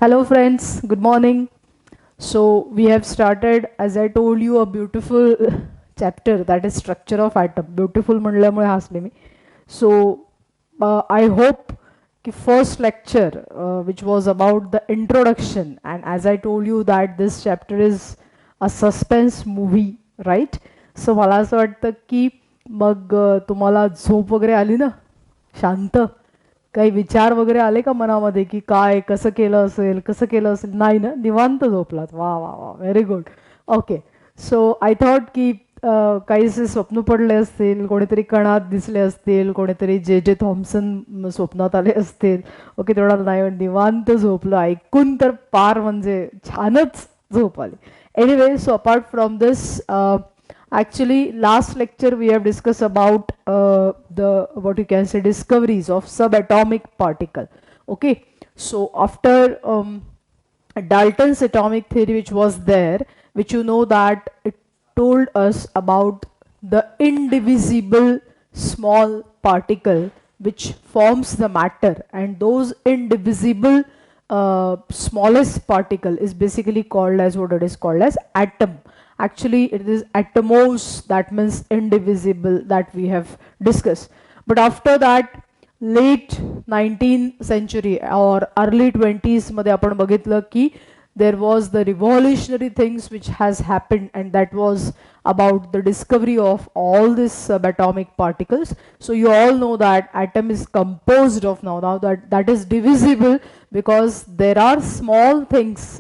Hello friends, good morning. So we have started, as I told you, a beautiful chapter, that is structure of atom. Beautiful म्हणल्यामुळे हसले मी. So I hope the first lecture, which was about the introduction, and as I told you that this chapter is a suspense movie, right? So मला असं वाटतं की मग तुम्हाला झोप वगैरे आली ना, शांत, काही विचार वगैरे आले का मनामध्ये की काय कसं केलं असेल, कसं केलं असेल? नाही ना, निवांत झोपलात. वा वा वा, very good. Okay. So I thought की काहीसे स्वप्न पडले असतील, कोणीतरी कणात दिसले असतील, कोणीतरी जे थॉम्सन स्वप्नात आले असतील. ओके, तेवढा नाही, निवांत झोपलं. ऐकून तर पार म्हणजे छानच झोप आली. Anyway, so apart from this, actually last lecture we have discussed about the what you can say discoveries of subatomic particle. Okay, so after Dalton's atomic theory, which was there, which you know that it told us about the indivisible small particle which forms the matter, and those indivisible smallest particle is basically called as what it is called as atom. Actually it is atomos, that means indivisible, that we have discussed. But after that, late 19th century or early 20s मध्ये आपण बघितलं की there was the revolutionary things which has happened, and that was about the discovery of all these subatomic particles. So you all know that atom is composed of now that is divisible, because there are small things.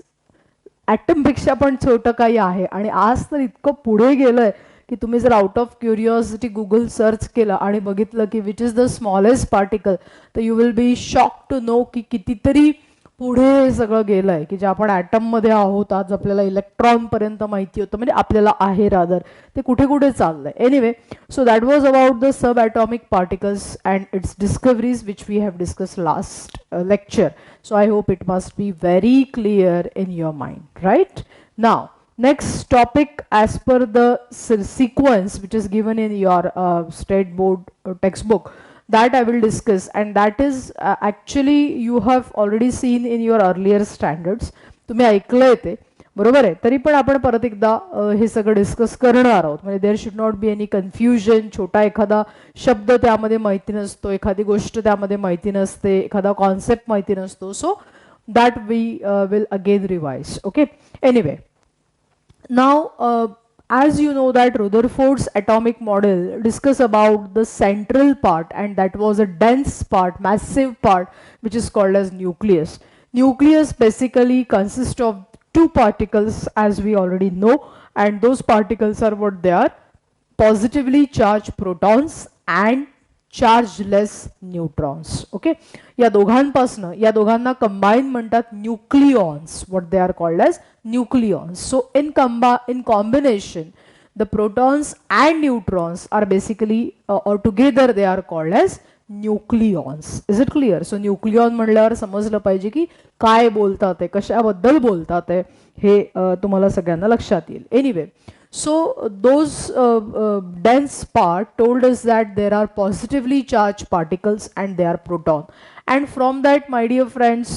ॲटमपेक्षा पण छोटं काही आहे. आणि आज तर इतकं पुढे गेलं आहे की तुम्ही जर out of curiosity Google search केलं आणि बघितलं की which is the smallest particle, तर you will be shock to know की कितीतरी पुढे हे सगळं गेलं आहे. की जे आपण ॲटममध्ये आहोत आज, आपल्याला इलेक्ट्रॉनपर्यंत माहिती होतं, म्हणजे आपल्याला आहे रादर, ते कुठे कुठे चाललं आहे. Anyway, so that was about the sub atomic particles and its discoveries which we have discuss last lecture. So I hope it must be very clear in your mind, right? Now, next topic as per the sequence which is given in your state board textbook, that I will discuss, and that is actually you have already seen in your earlier standards. तुम्ही ऐकलंय ते, बरोबर आहे. तरी पण आपण परत एकदा हे सगळं डिस्कस करणार आहोत. म्हणजे there should not be any confusion. छोटा एखादा शब्द त्यामध्ये माहिती नसतो, एखादी गोष्ट त्यामध्ये माहिती नसते, एखादा कॉन्सेप्ट माहिती नसतो. So that we will again revise. Okay, anyway, now as you know that Rutherford's atomic model discuss about the central part, and that was a dense part, massive part, which is called as nucleus. Nucleus basically consists of two particles, as we already know, and those particles are what they are: positively charged protons and chargeless neutrons. Okay, या दोघांपासनं, या दोघांना combine म्हणतात nucleons. What they are called as nucleons. So in combination the protons and neutrons are basically or together they are called as nucleons. Is it clear? So nucleon म्हणल्यावर समजलं पाहिजे की काय बोलतात आहे, कशाबद्दल बोलतात आहे, हे तुम्हाला सगळ्यांना लक्षात येईल. Anyway, so those dense part told us that there are positively charged particles and they are proton. And from that, my dear friends,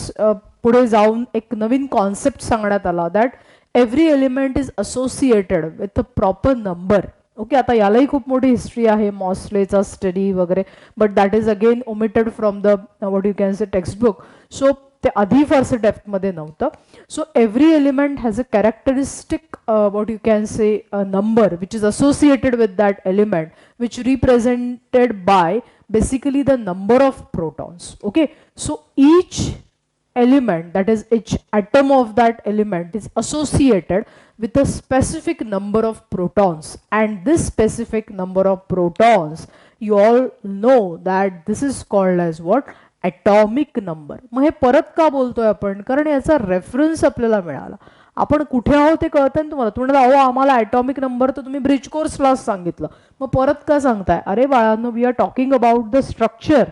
पुढे जाऊन एक नवीन कॉन्सेप्ट सांगण्यात आला, that every element is associated with a proper number. Okay, आता यालाही खूप मोठी history आहे, मॉस्लेचा स्टडी वगैरे, but that is again omitted from the what you can say textbook. So ते आधी फारसं डेप्थमध्ये नव्हतं. So every element has a characteristic what you can say number which is associated with that element, which represented by basically the number of protons. Okay, so each element, that is each atom of that element, is associated with a specific number of protons, and this specific number of protons, you all know that this is called as what? Atomic number. मग हे परत का बोलतोय आपण? कारण याचा reference आपल्याला मिळाला. आपण कुठे आहोत ते कळतं ना तुम्हाला. तुम्ही अहो आम्हाला ॲटॉमिक नंबर तर तुम्ही ब्रिज कोर्सला सांगितलं, मग परत का सांगताय? अरे बाळांनो, we are talking about the structure,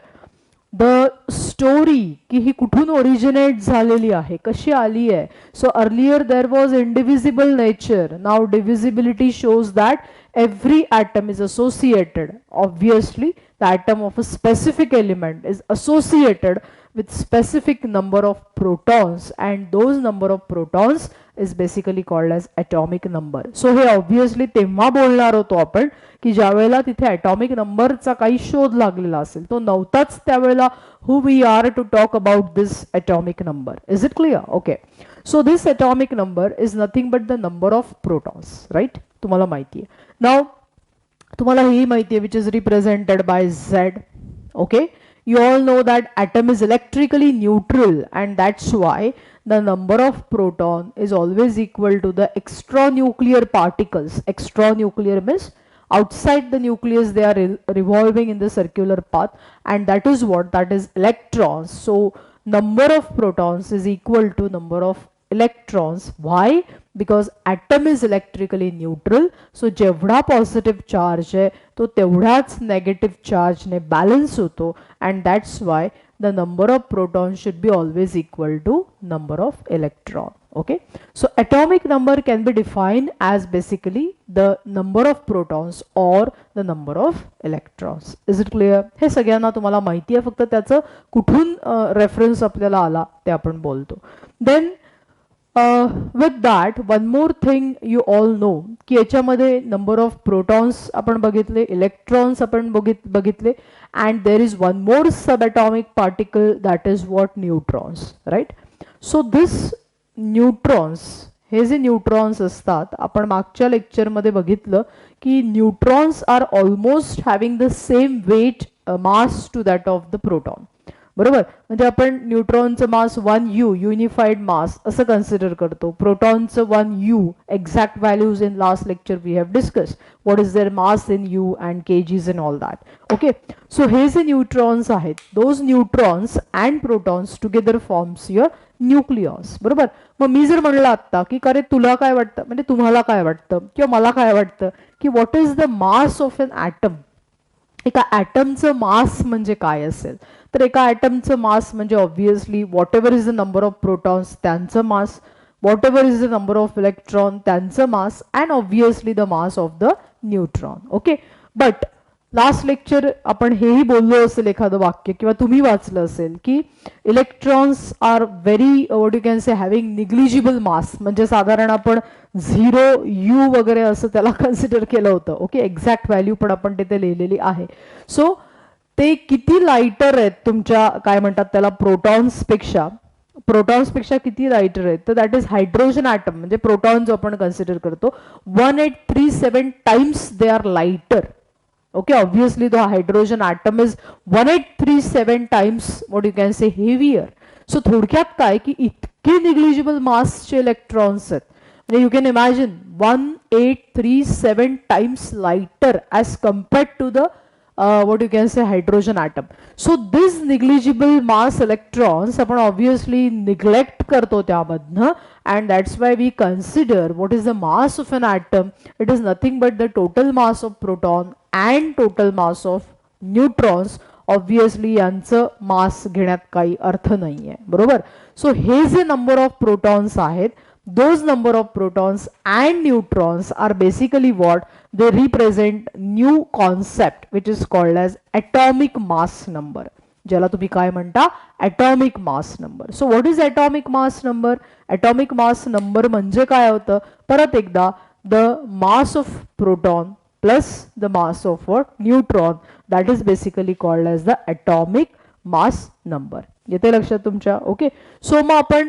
the story, की ही कुठून ओरिजिनेट झालेली आहे, कशी आली आहे. So earlier there was indivisible nature, now divisibility shows that every atom is associated, obviously the atom of a specific element is associated with specific number of protons, and those number of protons is basically called as atomic number. So हे obviously तेव्हा बोलणार होतो आपण की ज्यावेळेला तिथे atomic numberचा काही शोध लागलेला असेल, तो नव्हताच त्यावेळेला who we are to talk about this atomic number. Is it clear? Okay. So this atomic number is nothing but the number of protons, right? तुम्हाला माहिती आहे. Now तुम्हाला ही माहिती आहे which is represented by Z. Okay, you all know that atom is electrically neutral, and that's why the number of proton is always equal to the extranuclear particles. Extranuclear means outside the nucleus, they are revolving in the circular path, and that is what, that is electrons. So number of protons is equal to number of electrons. Why? Because atom is electrically neutral. So जेवढा positive charge है तो तेवढाच negative charge ने balance होतो, and that's why the number of protons should be always equal to number of electron. Okay, so atomic number can be defined as basically the number of protons or the number of electrons. Is it clear? हे सगळ्यांना तुम्हाला माहिती आहे, फक्त त्याचं कुठून reference आपल्याला आला ते आपण बोलतो. Then with that, one more thing you all know की याच्यामध्ये number of protons आपण बघितले, electrons आपण बघितले, and there is one more subatomic particle, that is what, neutrons, right? So this neutrons, हे जे न्यूट्रॉन्स असतात, आपण मागच्या लेक्चरमध्ये बघितलं की neutrons are almost having the same weight mass to that of the proton. बरोबर, म्हणजे आपण न्यूट्रॉनचं मास 1u युनिफाईड मास असं कन्सिडर करतो. प्रोटॉनचं 1u exact values in last lecture we have discuss what is there mass in u and kgs in all that. Okay, so हे जे न्यूट्रॉन्स आहेत, those neutrons and protons together forms your nucleus. बरोबर, मग मी जर म्हणलं आता की अरे तुला काय वाटतं, म्हणजे तुम्हाला काय वाटतं किंवा मला काय वाटतं की what is the mass of an atom, एका ॲटमचं मास म्हणजे काय असेल, तर एका ॲटमचं मास म्हणजे obviously whatever is the number of protons त्यांचं mass, whatever is the number of electron त्यांचं mass, and obviously the mass of the neutron. Okay, but last lecture आपण हेही बोललो असेल एखादं वाक्य किंवा तुम्ही वाचलं असेल की electrons are very what you can say having negligible mass, म्हणजे साधारण आपण 0u वगैरे असं त्याला कन्सिडर केलं होतं. ओके, एक्झॅक्ट व्हॅल्यू पण आपण तिथे लिहिलेली आहे. सो ते किती लाइटर आहेत तुमच्या काय म्हणतात त्याला प्रोटॉन्सपेक्षा किती लाइटर आहेत, तर दॅट इज हायड्रोजन ॲटम, म्हणजे प्रोटॉन जो आपण कन्सिडर करतो 1837 times they are lighter. Okay, obviously the hydrogen atom is 1837 times what you can say heavier. So थोडक्यात काय की इतके निग्लिजिबल मासचे इलेक्ट्रॉन्स आहेत, म्हणजे you can imagine 1837 times lighter as compared to the what you can say hydrogen atom. So this negligible mass electrons आपण obviously neglect करतो त्यामधनं, and that's why we consider what is the mass of an atom. It is nothing but the total mass of proton and total mass of neutrons. Obviously यांचं मास घेण्यात काही अर्थ नाहीये. बरोबर, so हे जे नंबर ऑफ प्रोटॉन्स आहेत, those number of protons and neutrons are basically what they represent new concept which is called as atomic mass number. ज्याला तुम्ही काय म्हणता, atomic mass number. So what is atomic mass number? Atomic mass number म्हणजे काय होतं, परत एकदा the mass of proton plus the mass of what, neutron, that is basically called as the atomic mass number. येते लक्षात तुमच्या. Okay, so मग आपण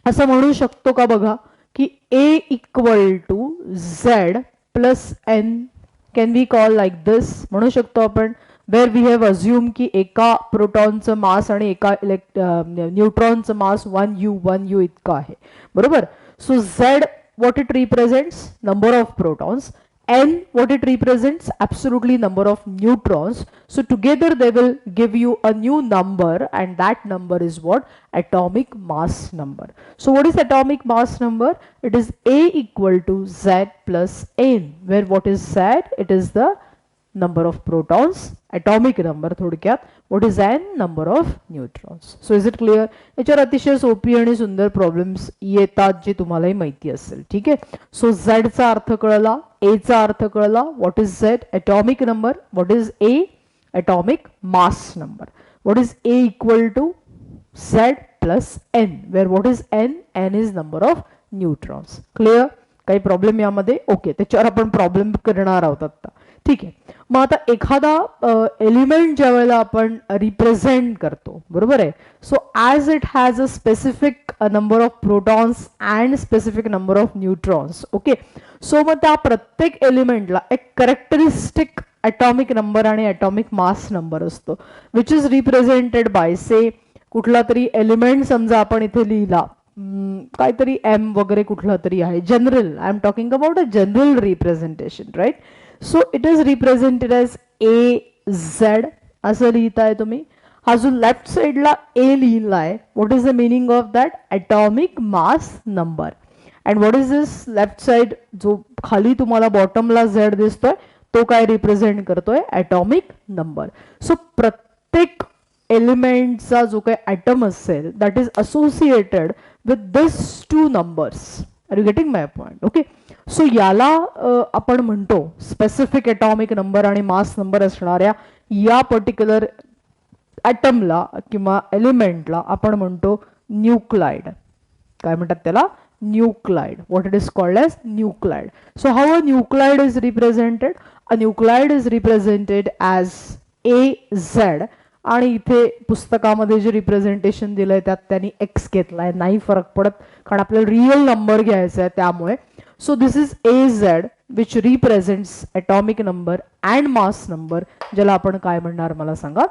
असं म्हणू शकतो का बघा की A equal to Z plus N, can we call like this, म्हणू शकतो आपण, वेर वी हॅव अज्युम की एका प्रोटॉनचं मास आणि एका न्यूट्रॉनचं मास 1u इतकं आहे. बरोबर, so Z what it represents, number of protons, N what it represents, absolutely number of neutrons. So together they will give you a new number, and that number is what, atomic mass number. So what is atomic mass number? It is A equal to Z plus N, where what is Z, it is the number of protons, atomic number थोडक्यात, what is N, number of neutrons. So is it clear? याच्यावर अतिशय सोपी आणि सुंदर problems येतात जे तुम्हालाही माहिती असेल. ठीक आहे, सो Z चा अर्थ कळला, A चा अर्थ कळला, what is Z, atomic number, what is A, atomic mass number. what is A equal to Z plus N, where what is N? N is number of neutrons. Clear? काही problem यामध्ये? Okay, त्याच्यावर आपण problem करणार आहोत आता. ठीक आहे. मग आता एखादा एलिमेंट ज्या वेळेला आपण रिप्रेझेंट करतो, बरोबर आहे, so as it has a specific number of protons and specific number of neutrons. Okay, so मग त्या प्रत्येक एलिमेंटला एक कॅरेक्टरिस्टिक ॲटॉमिक नंबर आणि ॲटॉमिक मास नंबर असतो, विच इज रिप्रेझेंटेड बाय से कुठला तरी एलिमेंट समजा आपण इथे लिहिला, काहीतरी एम वगैरे कुठला तरी आहे, general, I am talking about a general representation, right. So it is represented as A Z असं लिहिताय तुम्ही. हा जो लेफ्ट साइडला ए लिहिलाय, what is the meaning of that? Atomic mass number. And what is this left side जो खाली तुम्हाला बॉटमला झेड दिसतोय, तो काय रिप्रेझेंट करतोय? Atomic number. सो प्रत्येक एलिमेंटचा जो काही ॲटम असेल that is associated with this two numbers. Are you getting my point? Okay, so याला आपण म्हणतो स्पेसिफिक ॲटॉमिक नंबर आणि मास नंबर असणाऱ्या या पर्टिक्युलर ॲटमला किंवा एलिमेंटला आपण म्हणतो न्यूक्लाइड. काय म्हणतात त्याला? Nuclide. What it is called as nuclide. So how a nuclide is represented? A nuclide is represented as A Z. आणि इथे पुस्तकामध्ये जे रिप्रेझेंटेशन दिलंय त्यात त्यांनी एक्स घेतलाय, नाही फरक पडत, कारण आपल्याला रिअल नंबर घ्यायचा आहे त्यामुळे. So this is A Z which represents atomic number and mass number, ज्याला आपण काय म्हणणार मला सांगा?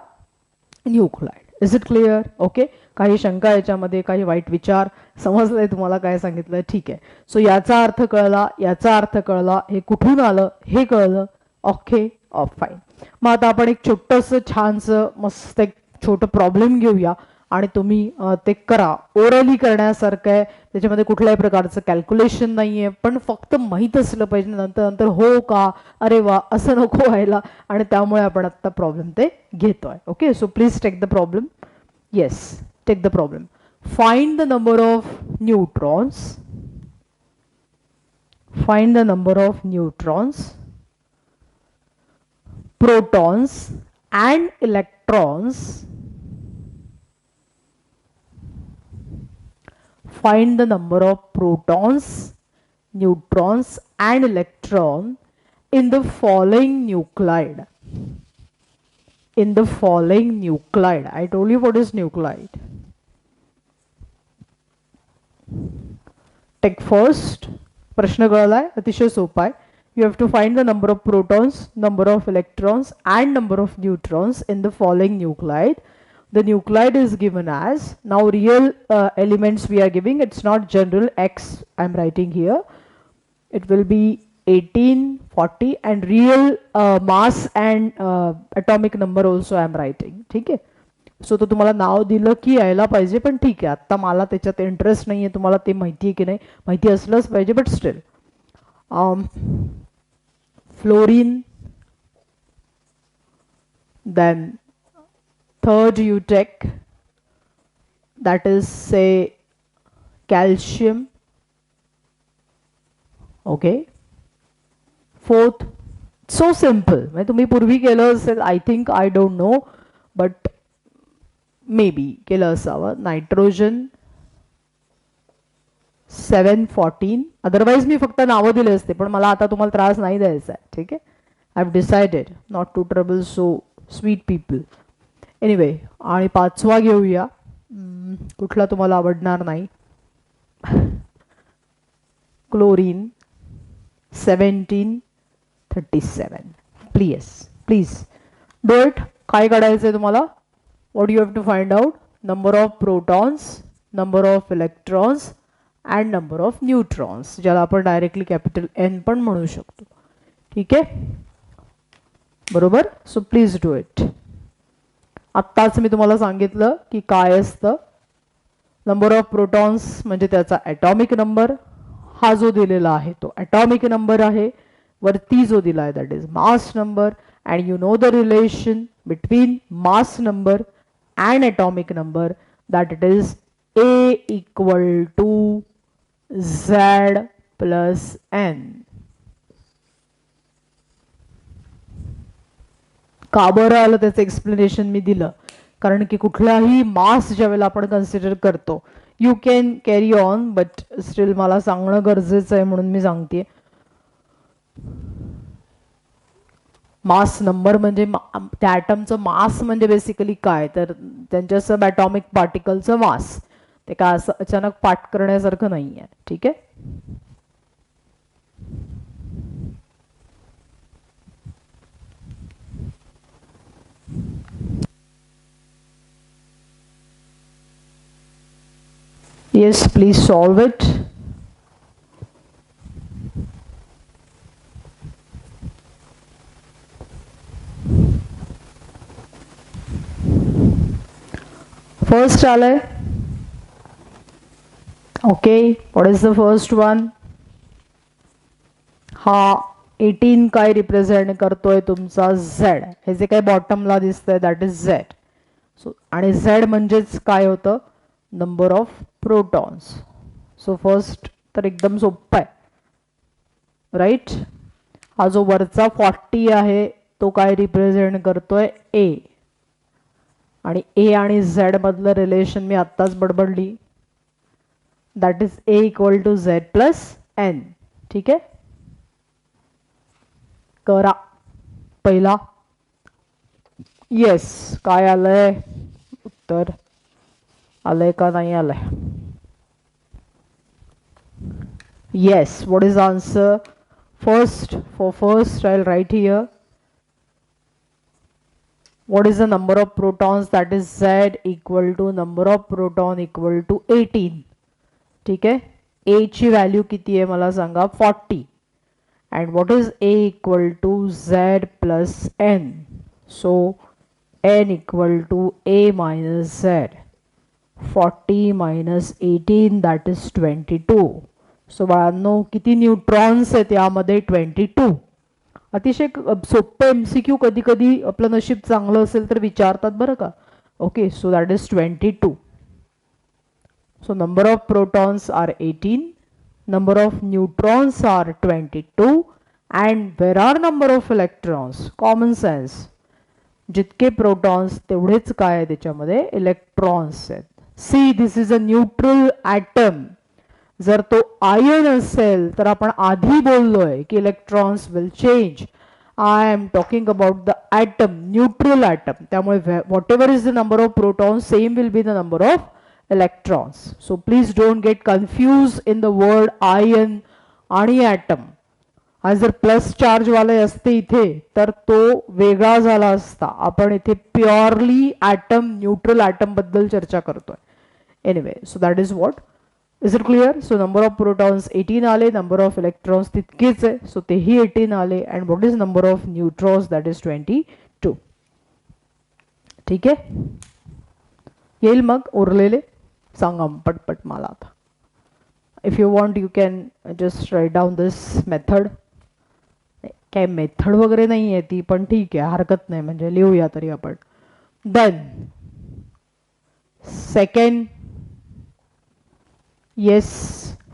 Nuclide. Is it clear? Okay, काही शंका याच्यामध्ये, काही वाईट विचार? समजलंय तुम्हाला काय सांगितलं? ठीक आहे. सो याचा अर्थ कळला, याचा अर्थ कळला, हे कुठून आलं हे कळलं. Okay, fine. मग आता आपण एक छोटंसं छानसं मस्त एक छोटं प्रॉब्लेम घेऊया आणि तुम्ही ते करा. ओरली करण्यासारखं आहे, त्याच्यामध्ये कुठल्याही प्रकारचं कॅल्क्युलेशन नाही आहे, पण फक्त माहीत असलं पाहिजे. नंतर नंतर हो का, अरे वा, असं नको व्हायला, आणि त्यामुळे आपण आत्ता प्रॉब्लेम ते घेतोय. Okay, so please take the problem. Yes, take the problem. Find the number of neutrons. Find the number of neutrons, protons and electrons. Find the number of protons, neutrons and electron in the following nuclide. In the following nuclide. I told you what is nuclide. Take first. प्रश्न कळलाय? अतिशय सोपा आहे. You have to find the number of protons, number of electrons and number of neutrons in the following nuclide. The nuclide is given as, now real elements we are giving, it's not general X I'm writing here. It will be 18, 40 and real mass and atomic number also I'm writing. ठीक आहे. So तो तुम्हाला नाव दिलं की यायला पाहिजे, पण ठीक आहे, आत्ता मला त्याच्यात इंटरेस्ट नाही आहे. तुम्हाला ते माहिती आहे की नाही? माहिती असलंच पाहिजे, but still. Fluorine, then third you take, that is say calcium. Okay, fourth, so simple. मैं तुम्ही पूर्वी केलं असेल, I think, I don't know, but maybe केलं असावं. नायट्रोजन 714. अदरवाइज मी फक्त नावं दिले असते, पण मला आता तुम्हाला त्रास नाही द्यायचा आहे. ठीक आहे, I have decided not to trouble so sweet people. Anyway, आणि पाचवा घेऊया, कुठला तुम्हाला आवडणार नाही. Chlorine 1737. Please please do it. काय काढायचं आहे तुम्हाला? What you have to find out? Number of protons, number of electrons and number of neutrons, ज्याला आपण डायरेक्टली कॅपिटल एन पण म्हणू शकतो. ठीक आहे, बरोबर. So please do it. आत्ताच मी तुम्हाला सांगितलं की काय असतं. नंबर ऑफ प्रोटॉन्स म्हणजे त्याचा ॲटॉमिक नंबर, हा जो दिलेला आहे तो ॲटॉमिक नंबर आहे. वरती जो दिला आहे that is mass number. And you know the relation between mass number and atomic number, that it is A equal to Z plus N. का बरं आलं त्याचं एक्सप्लेनेशन मी दिलं, कारण की कुठलाही मास ज्यावेळेला आपण कन्सिडर करतो, you can carry on, but still मला सांगणं गरजेचं आहे म्हणून मी सांगते. मास नंबर म्हणजे त्या ॲटमचं मास म्हणजे बेसिकली काय, तर त्यांच्या सब ॲटॉमिक पार्टिकलचं मास. ते काय असं अचानक पाठ करण्यासारखं नाही आहे. ठीक आहे. Yes, please solve it. First आलंय. Okay, what is the first one? हा 18 काय रिप्रेझेंट करतोय तुमचा Z. हे जे काय बॉटमला दिसतंय दॅट इज Z. सो आणि Z म्हणजेच काय होतं, number of protons. So first तर एकदम सोपं आहे, राईट. हा जो वरचा 40 आहे तो काय रिप्रेझेंट करतोय A. आणि A आणि Z मधलं रिलेशन मी आत्ताच बडबडली, that is A equal to Z plus N. ठीक आहे. करा पहिला. येस, काय आलंय उत्तर, आलंय का नाही आलंय? Yes. What is answer? First, for first I'll write here. What is the number of protons? That is Z equal to number of proton equal to 18. ठीक आहे. A ची व्हॅल्यू किती आहे मला सांगा, 40. And what is A equal to Z plus N? So N equal to A minus Z. 40 minus 18 that is 22. So बाळांनो किती neutrons आहेत यामध्ये? 22. अतिशय सोपं MCQ कधी कधी आपलं नशीब चांगलं असेल तर विचारतात बरं का. Okay, so that is 22. So number of protons are 18, number of neutrons are 22, and where are number of electrons? Common sense. जितके प्रोटॉन्स तेवढेच काय आहे त्याच्यामध्ये इलेक्ट्रॉन्स आहेत. See, this is a neutral atom. जर तो आयन असेल तर आपण आधी बोललोय की electrons will change. I am talking about the atom, neutral atom. त्यामुळे whatever is the number of protons, same will be the number of electrons. So please don't get confused in the word ion आणि atom. हा जर plus charge वाले असते इथे तर तो वेगळा झाला असता. आपण इथे प्युअरली ॲटम, न्यूट्रल ॲटम बद्दल चर्चा करतोय. Anyway, so that is what. Is it clear? So number of protons 18 आले, नंबर ऑफ इलेक्ट्रॉन्स तितकेच आहे, सो तेही 18 आले. And what is number of neutrons? That is 22. ठीक आहे. येईल मग उरलेले सांगा पटपट मला आता. If you want you can just write down this method. काय मेथड वगैरे नाही आहे ती, पण ठीक आहे, हरकत नाही, म्हणजे लिहूया तरी आपण. Then second, yes,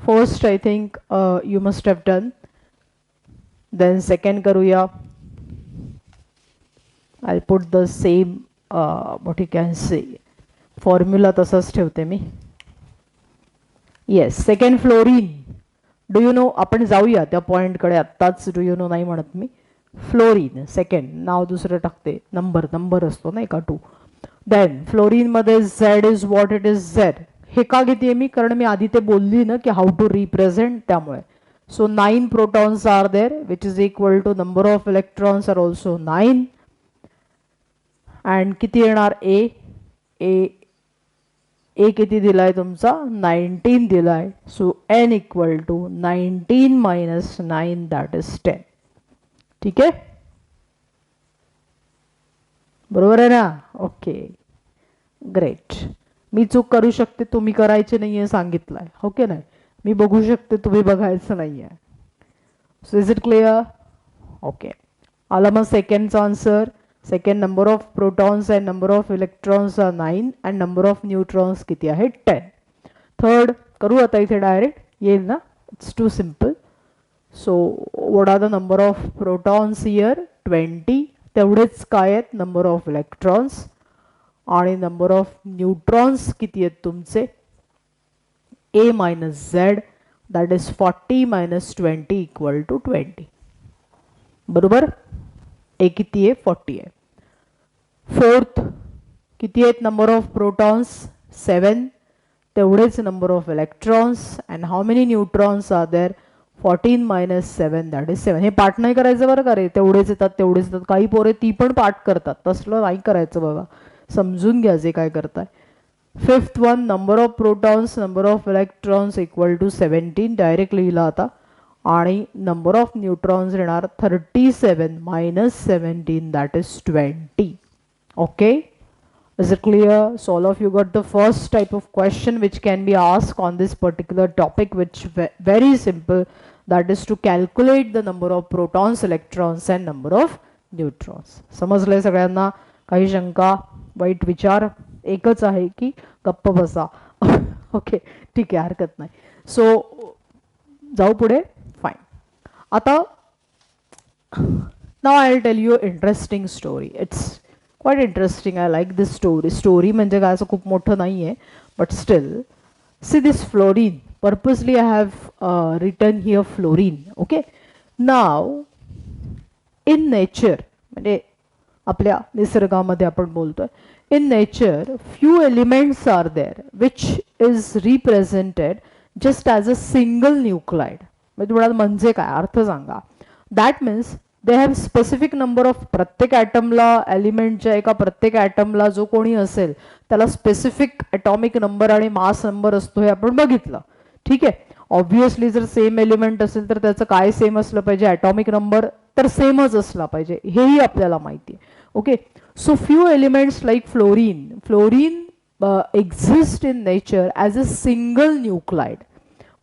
first I think you must have done. Then second करूया. I put the same what you can say, formula तसाच ठेवते मी. Yes, second fluorine. Do you know? आपण जाऊया त्या पॉईंटकडे आत्ताच. डू यू नो नाही म्हणत मी. फ्लोरीन सेकंड, नाव दुसरं टाकते, नंबर असतो नाही का, 2. देन फ्लोरीनमध्ये Z is what it is Z. हे का घेते मी? कारण मी आधी ते बोलली ना की हाऊ टू रिप्रेझेंट, त्यामुळे. So 9 protons are there which is equal to number of electrons are also 9. And किती येणार? ए किती दिलाय तुमचा? 19 दिलाय. So N equal to 19 minus 9 that is 10. ठीक आहे, बरोबर आहे ना? Okay, great. मी चूक करू शकते, तुम्ही करायचे नाहीये सांगितलंय. ओके, नाही मी बघू शकते, तुम्ही बघायचं नाहीये. So is it clear? Okay, आला मग सेकंडचा answer. Second, number of protons and number of electrons are 9 and number of neutrons किती आहे? 10. थर्ड करू आता इथे डायरेक्ट, येईल ना? It's too simple. So what are the number of protons here? 20. तेवढेच काय आहेत नंबर ऑफ इलेक्ट्रॉन्स? आणि नंबर ऑफ न्यूट्रॉन्स किती आहेत तुमचे A minus Z, that is 40 minus 20 equal to 20. बरोबर. A किती आहे 40 आहे. फोर्थ किती आहेत नंबर ऑफ प्रोटॉन्स 7, तेवढेच number of electrons and how many neutrons are there 14 minus 7 that is 7. हे पाठ नाही करायचं बरं का रे, तेवढेच येतात. काही पोरे ती पण पाठ करतात, तसलं नाही करायचं बघा, समजून घ्या जे काय करताय. Fifth one number of protons number of electrons equal to 17 direct लिहिला आता. आणि नंबर ऑफ न्यूट्रॉन्स येणार 37 minus 17 that is 20. Okay, is it clear? So all of you got the first type of question which can be asked on this particular topic, which very simple, that is to calculate the number of protons, electrons and number of neutrons. समजले सगळ्यांना? काही शंका, वाईट विचार? एकच आहे की गप्प बसा. ओके ठीक आहे, हरकत नाही. सो जाऊ पुढे. फाईन. आता now I will tell you interesting story. It's quite interesting. I like this story. Story म्हणजे काय असं खूप मोठं नाही आहे, but still see this fluorine. Purposely I have written here fluorine. Okay. नाव इन नेचर म्हणजे आपल्या निसर्गामध्ये आपण बोलतोय, in nature few elements are there which is represented just as a single nuclide. म्हणजे काय अर्थ सांगा. that means they have specific number of प्रत्येक ॲटमला, एलिमेंटच्या एका प्रत्येक ॲटमला जो कोणी असेल त्याला स्पेसिफिक ॲटॉमिक नंबर आणि मास नंबर असतो, हे आपण बघितलं. ठीक आहे. ऑब्व्हियसली जर सेम एलिमेंट असेल तर त्याचं काय सेम असलं पाहिजे, ॲटॉमिक नंबर तर सेमच असला पाहिजे, हेही आपल्याला माहिती आहे. Okay. So few elements like fluorine exist in nature as a single nuclide.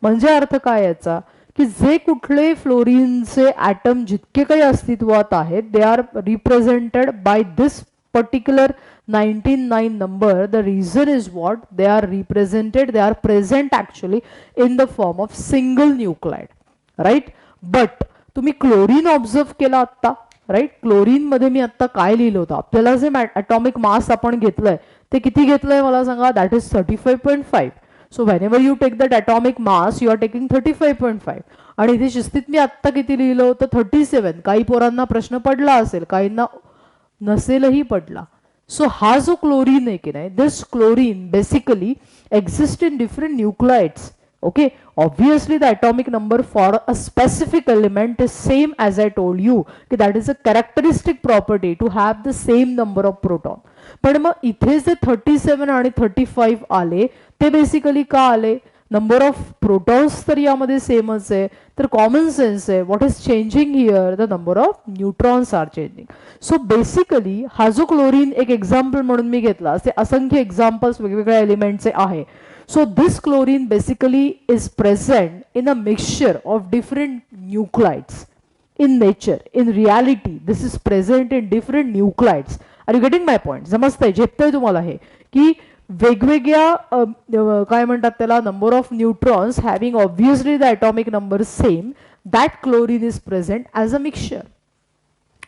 म्हणजे अर्थ काय याचा की जे कुठले फ्लोरीनचे ॲटम जितके काही अस्तित्वात आहेत, they are represented by this particular 199 number. The reason is what? They are represented, they are present actually in the form of single nuclide, right? But तुम्ही क्लोरीन ऑब्झर्व केला आता, राईट. क्लोरीन मध्ये मी आता काय लिहिलं होतं, आपल्याला जे ॲटॉमिक मास आपण घेतलंय ते किती घेतलंय मला सांगा. That is 35.5. So whenever you take that atomic mass you are taking 35.5. आणि इथे शिस्तीत मी आत्ता किती लिहिलं होतं 37. काही पोरांना प्रश्न पडला असेल, काहींना नसेलही पडला. सो हा जो क्लोरीन आहे की नाही, this chlorine basically exist in different nuclides. Okay, obviously the atomic number for a specific element is same, as I told you, that is a characteristic property to have the same number of proton. पण मग इथे जे 37 आणि 35 आले ते basically का आले, number of protons तर यामध्ये सेमच आहे, तर कॉमन सेन्स आहे. What is changing here, the number of neutrons are changing. So basically हा जो क्लोरीन एक एक्झाम्पल म्हणून मी घेतला, असे असंख्य एक्झाम्पल्स वेगवेगळ्या एलिमेंटचे आहे. So this chlorine basically is present in a mixture of different nuclides in nature. In reality, this is present in different nuclides. Are you getting my point? समजतंय, झेपतंय तुम्हाला हे की वेगवेगळ्या काय म्हणतात त्याला, number of neutrons having obviously the atomic number same, that chlorine is present as a mixture,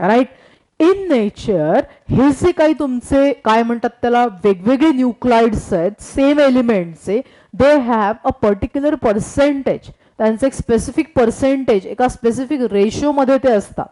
right. In nature हे जे काही तुमचे काय म्हणतात त्याला वेगवेगळे न्यूक्लाइड्स आहेत सेम एलिमेंटचे, they have a particular percentage. त्यांचं एक स्पेसिफिक पर्सेंटेज एका स्पेसिफिक रेशोमध्ये ते असतात,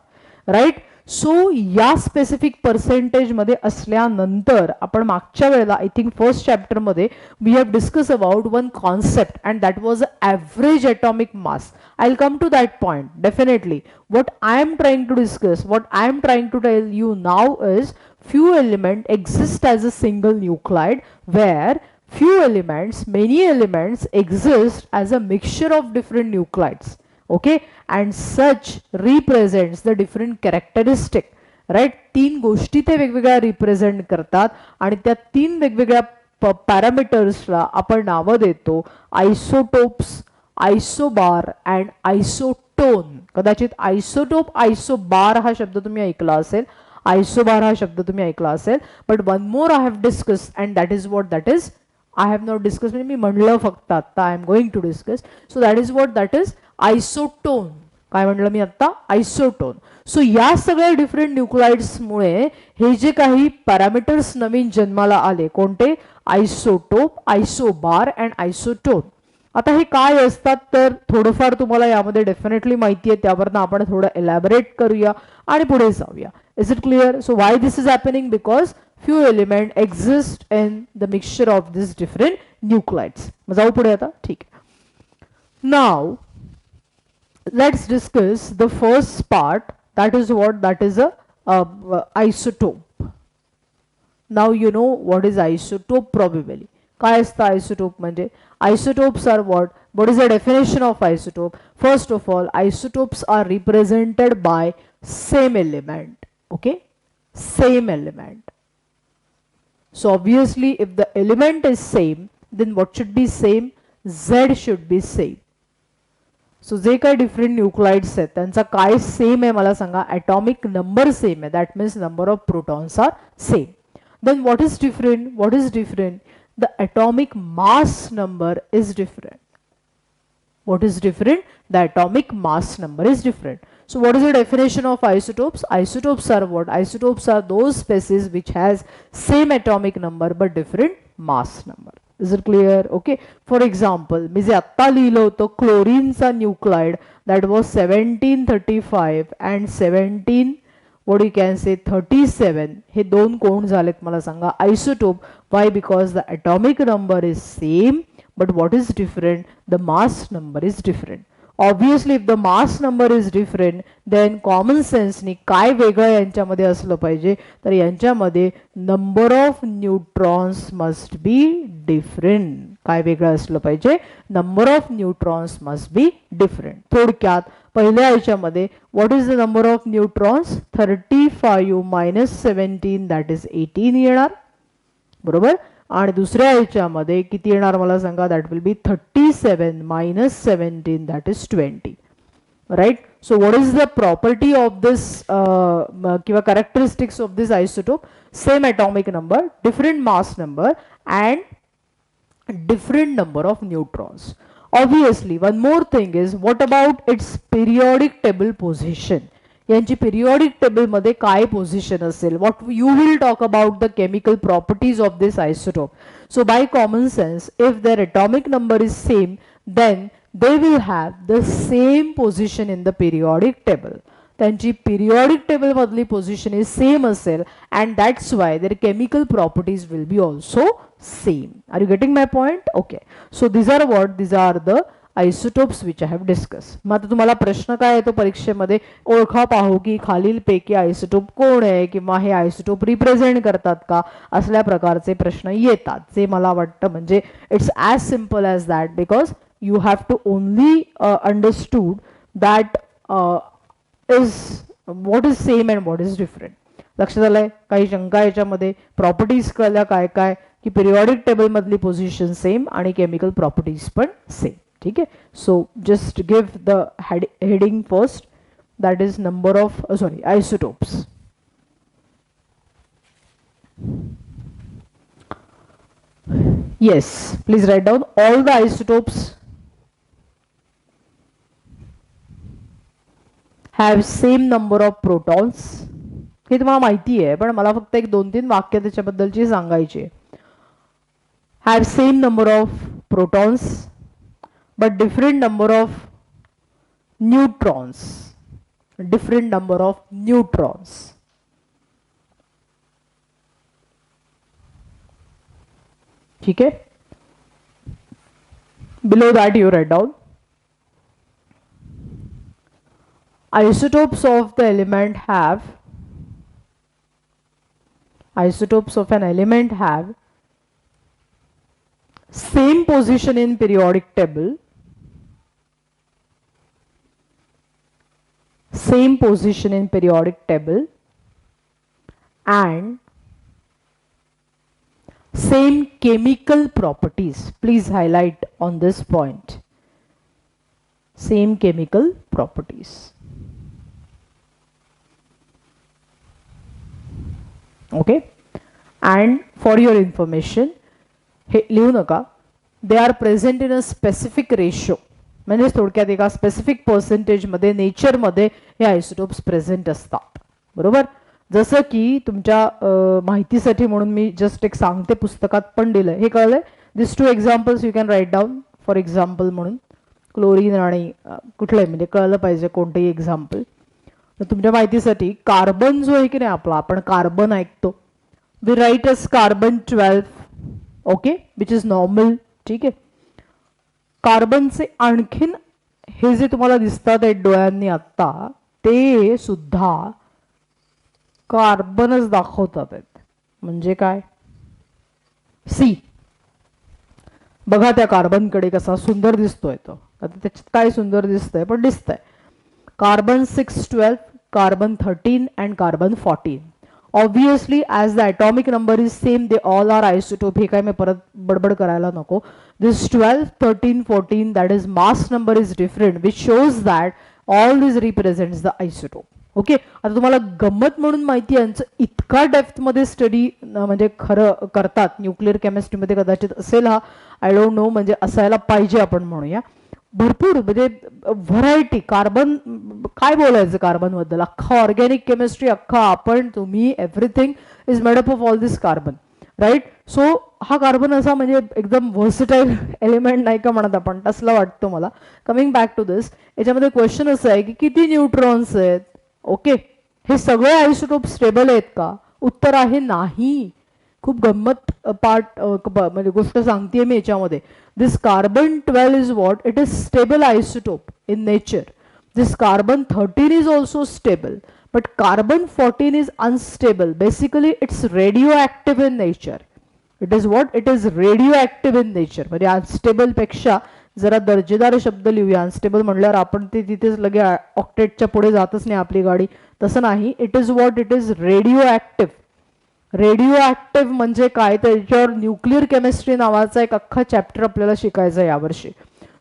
राईट. सो या स्पेसिफिक पर्सेंटेजमध्ये असल्यानंतर आपण मागच्या वेळेला आय थिंक फर्स्ट चॅप्टरमध्ये we have discuss about one concept and that was average atomic mass. I will come to that point definitely. What I am trying to discuss, what I am trying to tell you now is few elements exist as a single nuclide, where few elements, many elements exist as a mixture of different nuclides. Okay, and such represents the different characteristic, right. तीन गोष्टी ते वेगवेगळ्या represent करतात आणि त्या तीन वेगवेगळ्या पॅरामीटर्सला आपण नावं देतो आयसोटोप्स, आयसोबार अँड आयसोटोन. कदाचित आयसोटोप, आयसोबार हा शब्द तुम्ही ऐकला असेल, आयसोबार हा शब्द तुम्ही ऐकला असेल. But one more I have discuss and that is what that is, I have not discuss म्हणजे मी म्हणलं फक्त आता, I am going to discuss. So that is what that is isotone. काय म्हणलं मी आता, आयसोटोन. सो या सगळ्या डिफरंट न्यूक्लाइड्समुळे हे जे काही पॅरामीटर्स नवीन जन्माला आले, कोणते, आयसोटोप, आयसोबार अँड आयसोटोन. आता हे काय असतात तर थोडंफार तुम्हाला यामध्ये डेफिनेटली माहिती आहे, त्यावरनं आपण थोडं एलॅबोरेट करूया आणि पुढे जाऊया. Is it clear? So why this is happening? Because few element exist in the mixture of these different nuclides. मग जाऊ पुढे आता, ठीक आहे. Now let's discuss the first part, that is what, that is a isotope. Now you know what is isotope probably. काय असतं isotope म्हणजे? Isotopes are what is the definition of isotope? First of all, isotopes are represented by same element. Okay, same element. So obviously if the element is same, then what should be same? Z should be same. So जे काही different nuclides आहेत त्यांचा काय same आहे मला सांगा? Atomic number same आहे. That means number of protons are same. Then what is different? What is different? The atomic mass number is different. What is different? The atomic mass number is different. So what is the definition of isotopes? Isotopes are what? Isotopes are those species which has same atomic number but different mass number. Is it clear? Okay. For example, मी जे आत्ता लिहिलं होतं क्लोरीनचा nuclide, that was 1735 and 17 what you can say 37. हे दोन कोण झालेत मला सांगा? Isotope. Why? Because the atomic number is same but what is different? The mass number is different. Obviously if the mass number is different, then common sense नी काय वेगळं यांच्यामध्ये असलं पाहिजे तर यांच्यामध्ये number of neutrons must be different. काय वेगळं असलं पाहिजे? Number of neutrons must be different. थोडक्यात पहिल्या याच्यामध्ये what is the number of neutrons? 35 minus 17 that is 18 येणार, बरोबर. आणि दुसऱ्या ह्याच्यामध्ये किती येणार मला सांगा? That will be 37 minus 17 that is 20, right. So what is the property of this किंवा characteristics of this isotope? Same atomic number, different mass number and different number of neutrons. Obviously one more thing is what about its periodic table position. यांची periodic table मध्ये काय position असेल? What you will talk about the chemical properties of this isotope. So by common sense if their atomic number is same then they will have the same position in the periodic table. त्यांची periodic table मधली position is same असेल and that's why their chemical properties will be also same. Are you getting my point? Okay. So these are what? These are the isotopes which I have discuss. मग आता तुम्हाला प्रश्न काय येतो परीक्षेमध्ये? ओळखा पाहू की खालीलपैकी आयसोटोप कोण आहे किंवा हे आयसोटोप रिप्रेझेंट करतात का, असल्या प्रकारचे प्रश्न येतात. जे मला वाटतं म्हणजे it's as simple as that, because you have to only understood that is what is same and what is different. लक्षात आलंय? काही शंका याच्यामध्ये? प्रॉपर्टीज कळल्या काय काय की पिरियॉडिक टेबल मधली पोझिशन सेम आणि केमिकल प्रॉपर्टीज पण सेम. ठीक आहे. So just give the heading first, that is number of isotopes. Yes, please write down all the isotopes have same number of protons. हे तुम्हाला माहिती आहे पण मला फक्त एक 2-3 वाक्य त्याच्याबद्दलची सांगायची. have same number of protons but different number of neutrons. different number of neutrons. ठीक है. below that you write down isotopes of the element have, isotopes of an element have same position in periodic table, same position in periodic table and same chemical properties. Please highlight on this point. Same chemical properties. Okay. And for your information, हे लिहू नका, they are present in a specific ratio. म्हणजे थोडक्यात एका specific पर्सेंटेजमध्ये नेचरमध्ये हे isotopes present असतात. बरोबर. जसं की तुमच्या माहितीसाठी म्हणून मी जस्ट एक सांगते, पुस्तकात पण दिलंय, हे कळलंय. दिस 2 examples you can write down for example म्हणून. क्लोरीन आणि कुठलंही म्हणजे कळलं पाहिजे कोणतंही एक्झाम्पल. तुमच्या माहितीसाठी कार्बन जो आहे की नाही आपला, आपण कार्बन ऐकतो, we write as carbon 12, okay, which is normal. ठीक आहे. कार्बनचे आणखीन हे जे तुम्हाला दिसतात आहेत डोळ्यांनी आत्ता, ते सुद्धा कार्बनच दाखवतात आहेत. म्हणजे काय? सी, बघा त्या कार्बनकडे कसा सुंदर दिसतोय तो. आता त्याच्यात काय सुंदर दिसतंय, पण दिसतंय. Carbon 612, carbon 13 and carbon 14. Obviously as the atomic number is same, they all are isotope. हे काय मी परत बडबड करायला नको. This 12, 13, 14, that is mass number is different, which shows that all this represents the isotope. Okay. आता तुम्हाला गंमत म्हणून माहिती यांचं इतका डेप्थमध्ये स्टडी म्हणजे खरं करतात न्यूक्लिअर केमिस्ट्रीमध्ये, कदाचित असेल हा, आय डोंट नो, म्हणजे असायला पाहिजे आपण म्हणूया. भरपूर म्हणजे व्हरायटी. कार्बन काय बोलायचं कार्बनबद्दल, अख्खा ऑर्गॅनिक केमिस्ट्री, अख्खा आपण, तुम्ही, everything is made up of all this carbon, right. So हा कार्बन असा म्हणजे एकदम व्हर्सटाईल एलिमेंट नाही का म्हणत आपण, तसला वाटतो मला. कमिंग बॅक टू दिस, याच्यामध्ये क्वेश्चन असं आहे की किती न्यूट्रॉन्स आहेत. ओके. हे सगळे आयसोटोप स्टेबल आहेत का? उत्तर आहे नाही. खूप गंमत पार्ट म्हणजे गोष्ट सांगतेय मी याच्यामध्ये. This carbon 12 is what, it is stable isotope in nature. This carbon 13 is also stable, but carbon 14 is unstable. Basically it's radioactive in nature. It is what? It is radioactive in nature. म्हणजे unstable पेक्षा जरा दर्जेदार शब्द लिहूया. Unstable म्हणल्यावर आपण ते तिथेच लगे ऑक्टेटच्या पुढे जातच नाही आपली गाडी, तसं नाही. It is what? It is radio active म्हणजे काय, तर याच्यावर न्यूक्लिअर केमिस्ट्री नावाचा एक अख्खा चॅप्टर आपल्याला शिकायचा यावर्षी.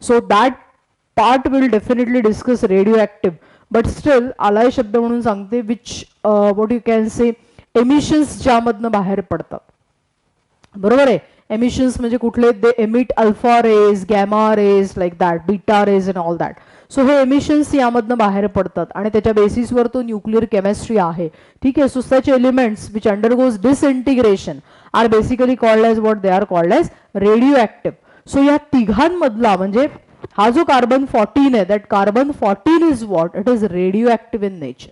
So that part will definitely discuss radioactive. But still आलाय शब्द म्हणून सांगते, which what you can say, emissions ज्यामधनं बाहेर पडतात. बरोबर आहे. एमिशन्स म्हणजे कुठले, they emit alpha rays, gamma rays, like that, beta rays and all that. So हे एमिशन्स यामधनं बाहेर पडतात आणि त्याच्या बेसिसवर तो न्यूक्लिअर केमिस्ट्री आहे. ठीक आहे. So such elements which undergoes disintegration are basically called as what, they are called as radioactive. So या तिघांमधला म्हणजे हा जो कार्बन 14 आहे, that carbon 14 is what, it is radioactive in nature.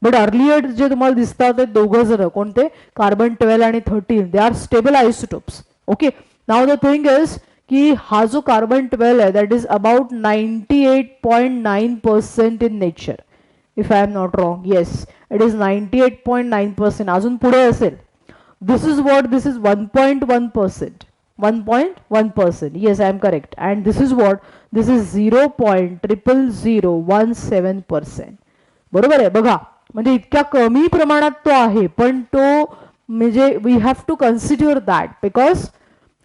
But earlier जे तुम्हाला दिसतात ते दोघं जण कोणते, कार्बन 12 आणि 13, they are stable isotopes. Okay. Now the thing is की हा जो कार्बन 12 आहे, that is about 98.9% in nature, if I am not wrong. Yes, it is 98.9%. अजून पुढे असेल. This is what, this is 1.1%. 1.1%. Yes, I am correct. And this is what? This is 0.00017%. बरोबर आहे. बघा म्हणजे इतक्या कमी प्रमाणात तो आहे, पण तो म्हणजे we have to consider that because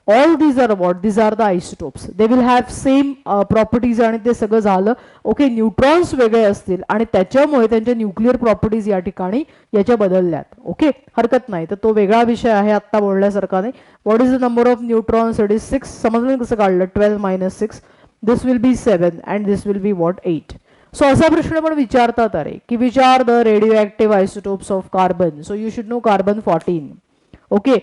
all these are what, these are the isotopes. They will have same properties आणि ते सगळं झालं. ओके. न्यूट्रॉन्स वेगळे असतील आणि त्याच्यामुळे त्यांच्या न्यूक्लिअर प्रॉपर्टीज या ठिकाणी याच्या बदलल्यात. ओके. हरकत नाही. तर तो वेगळा विषय आहे, आत्ता बोलण्यासारखा नाही. What is the number of neutrons? It is 6. समजलं कसं काढलं? 12 - 6. This will be 7 and this will be what 8. So असा प्रश्न पण विचारतात, अरे की which are the radioactive isotopes of carbon. So you should know carbon 14. Okay.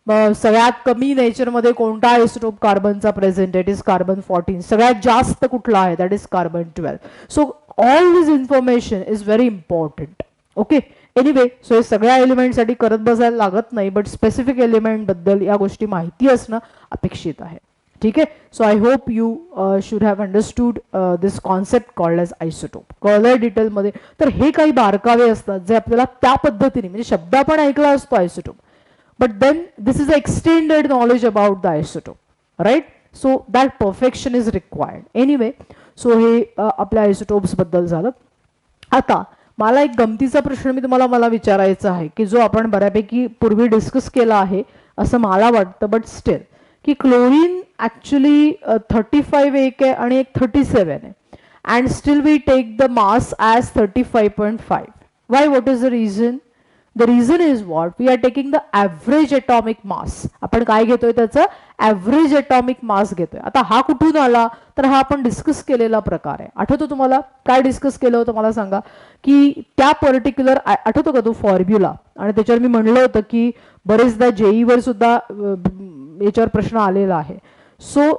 सगळ्यात कमी नेचरमध्ये कोणता आयसोटोप कार्बनचा प्रेझेंट, इट इज कार्बन 14. सगळ्यात जास्त कुठला आहे, that is carbon 12. So all this information is very important. Okay. Anyway, so हे सगळ्या एलिमेंटसाठी करत बसायला लागत नाही, बट स्पेसिफिक एलिमेंट बद्दल या गोष्टी माहिती असणं अपेक्षित आहे. ठीक आहे. So I hope you should have understood this concept called as isotope. कळलंय डिटेलमध्ये. तर हे काही बारकावे असतात जे आपल्याला त्या पद्धतीने, म्हणजे शब्द आपण ऐकला असतो isotope, but then this is extended knowledge about the isotope, right? So that perfection is required. Anyway, so हे आपल्या आयसोटोप्स बद्दल झालं. आता मला एक गमतीचा प्रश्न मी तुम्हाला विचारायचा आहे की जो आपण बऱ्यापैकी पूर्वी डिस्कस केला आहे असं मला वाटतं, बट स्टिल, की क्लोरीन ऍक्च्युली 35 एक आहे आणि एक 37 आहे, and still we take the mass as 35.5. Why? What is the reason? The reason is what, we are taking the average atomic mass. आपण काय घेतोय, त्याचं ॲव्हरेज एटॉमिक मास घेतोय. आता हा कुठून आला, तर हा आपण डिस्कस केलेला प्रकार आहे. आठवतो तुम्हाला काय डिस्कस केलं होतं, मला सांगा. की त्या पर्टिक्युलर, आठवतो का तो फॉर्म्युला, आणि त्याच्यावर मी म्हणलं होतं की बरेचदा जेईवर सुद्धा याच्यावर प्रश्न आलेला आहे. सो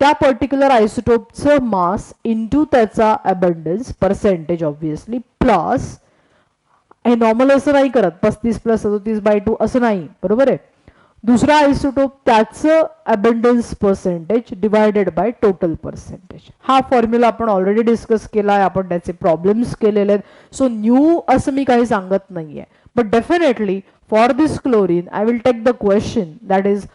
त्या पर्टिक्युलर आयसोटोपचं मास इंटू त्याचा अबंडन्स पर्सेंटेज ऑब्व्हियसली, प्लस हे नॉर्मल असं नाही करत 35+37/2 असं नाही, बरोबर आहे. दुसरा आयसोटोप त्याचं abundance percentage divided by total percentage. हा फॉर्म्युला आपण ऑलरेडी डिस्कस केला आहे, आपण त्याचे प्रॉब्लेम्स केलेले आहेत. सो न्यू असं मी काही सांगत नाहीये. But definitely for this chlorine I will take the question that is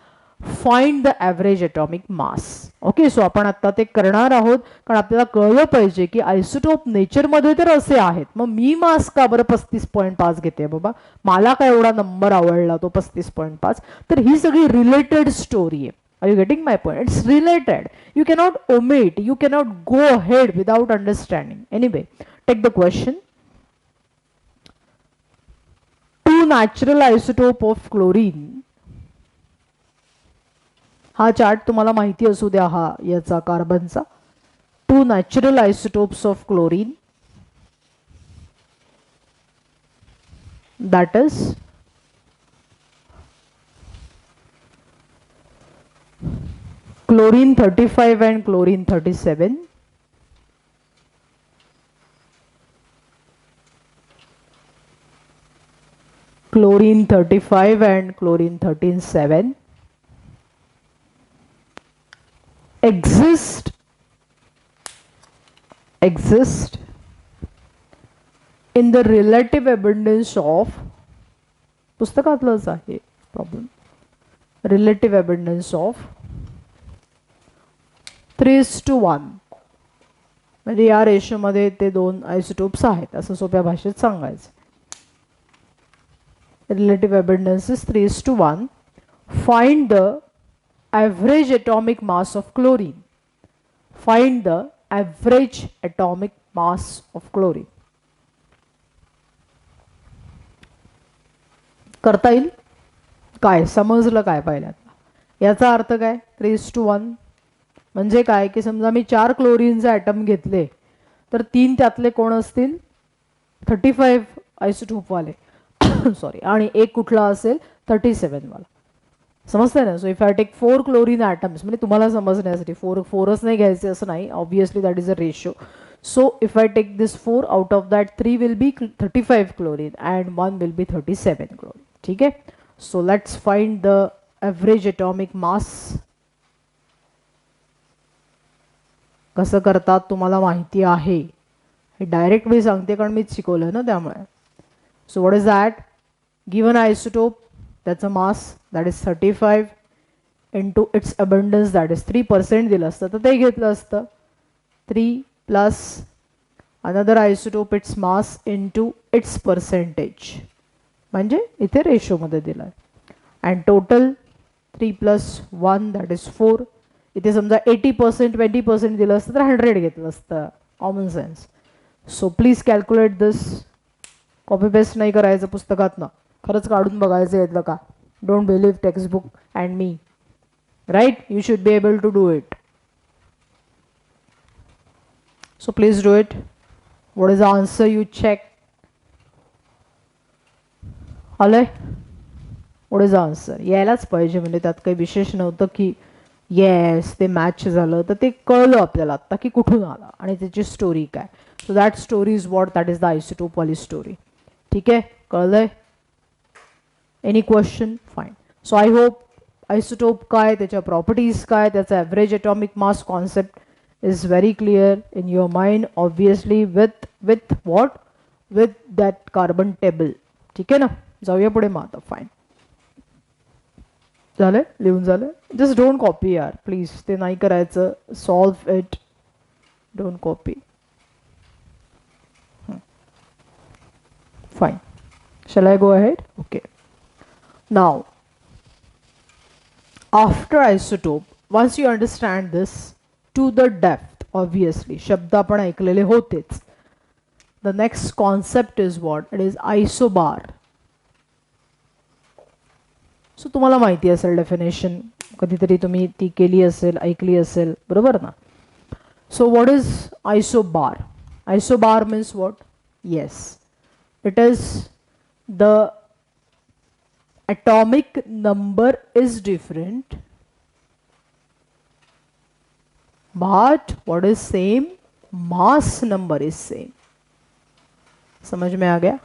find the average atomic mass. Okay, so आपण आता ते करणार आहोत, कारण आपल्याला कळलं पाहिजे की आयसोटोप नेचरमध्ये तर असे आहेत. मग मी मास का बरं 35.5 घेते बाबा, मला काय एवढा नंबर आवडला तो 35.5. तर ही सगळी रिलेटेड स्टोरी आहे. Are you getting my point? It's related. You cannot omit, you cannot go ahead without understanding. Anyway, take the question. Two natural isotope of chlorine. हा चार्ट तुम्हाला माहिती असू द्या, हा याचा कार्बनचा. Two natural isotopes of chlorine, that is chlorine 35 and chlorine 37. Chlorine 35 and chlorine 37 exist in the relative abundance of, पुस्तकातलंच आहे problem, relative abundance of 3:1. म्हणजे या रेशोमध्ये ते दोन आयसोटोप्स आहेत असं सोप्या भाषेत सांगायचं. relative abundance is 3:1. Find the average atomic mass of chlorine. Find the average atomic mass of chlorine. करता येईल काय, समजलं काय पहिल्यांदा? याचा अर्थ काय, 3:1 म्हणजे काय की समजा मी 4 क्लोरीनचे ॲटम घेतले तर 3 त्यातले कोण असतील, 35 आयसोटोपवाले सॉरी, आणि एक कुठला असेल 37 वाला. समजतंय ना? So if I take 4 chlorine atoms, म्हणजे तुम्हाला समजण्यासाठी 4च नाही घ्यायचे असं नाही, obviously that is a ratio. So if I take this 4, out of that 3 will be 35 chlorine and 1 will be 37 chlorine. ठीक आहे. So let's find the average atomic mass. कसं करतात तुम्हाला माहिती आहे, हे डायरेक्ट मी सांगते कारण मीच शिकवलं ना त्यामुळे. So what is that, given isotope, त्याचं mass that is 35 into its abundance that is 3% दिलं असतं तर ते घेतलं असतं. 3 plus another isotope its mass into its percentage, म्हणजे इथे रेशोमध्ये दिलं आहे. And total 3 + 1 that is 4. इथे समजा 80% 20% दिलं असतं तर 100 घेतलं असतं. Common sense. So please calculate this. Copy paste नाही करायचं पुस्तकातनं, खरंच काढून बघायचं येतलं का. डोंट बिलीव्ह टेक्स्टबुक अँड मी, right? You should be able to do it. So please do it. What is the answer, you check. आलंय? What is the answer? यायलाच पाहिजे, म्हणजे त्यात काही विशेष नव्हतं की येस ते मॅच झालं, तर ते कळलं आपल्याला आत्ता की कुठून आला आणि त्याची स्टोरी काय. So that story is what, that is the आयसोटोपवाली स्टोरी. ठीक आहे, कळलंय? Any question? Fine. So I hope isotope काय, त्याच्या प्रॉपर्टीज काय, त्याचा average atomic mass concept is very clear in your mind, obviously with what, with that carbon table. ठीक आहे ना? जाऊया पुढे मग आता. फाईन, झालं, लिहून झालं. जस्ट डोंट कॉपी यार प्लीज, ते नाही करायचं. Solve it, don't copy. Fine, shall I go ahead? Okay. Now, after isotope, once you understand this to the depth, obviously, शब्द आपण ऐकलेले होतेच. The next concept is what? It is isobar. So तुम्हाला माहिती असेल डेफिनेशन, कधीतरी तुम्ही ती केली असेल, ऐकली असेल, बरोबर ना. So what is isobar? Isobar means what? Yes, it is the atomic number is different, but what is same? Mass number is same. समझ में आ गया?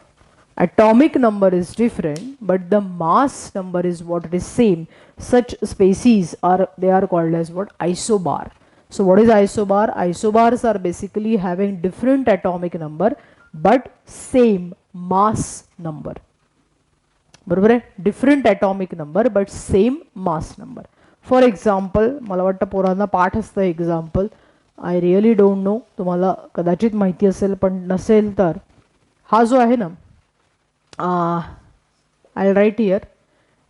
Atomic number is different, but the mass number is what it is same. Such species are, they are called as what? Isobar. So what is isobar? Isobars are basically having different atomic number but same mass number. बरोबर आहे. Different atomic number but same mass number. For example, मला वाटतं पोरांना पाठ असतं example, I really don't know, तुम्हाला कदाचित माहिती असेल पण नसेल तर, हा जो आहे ना, I write here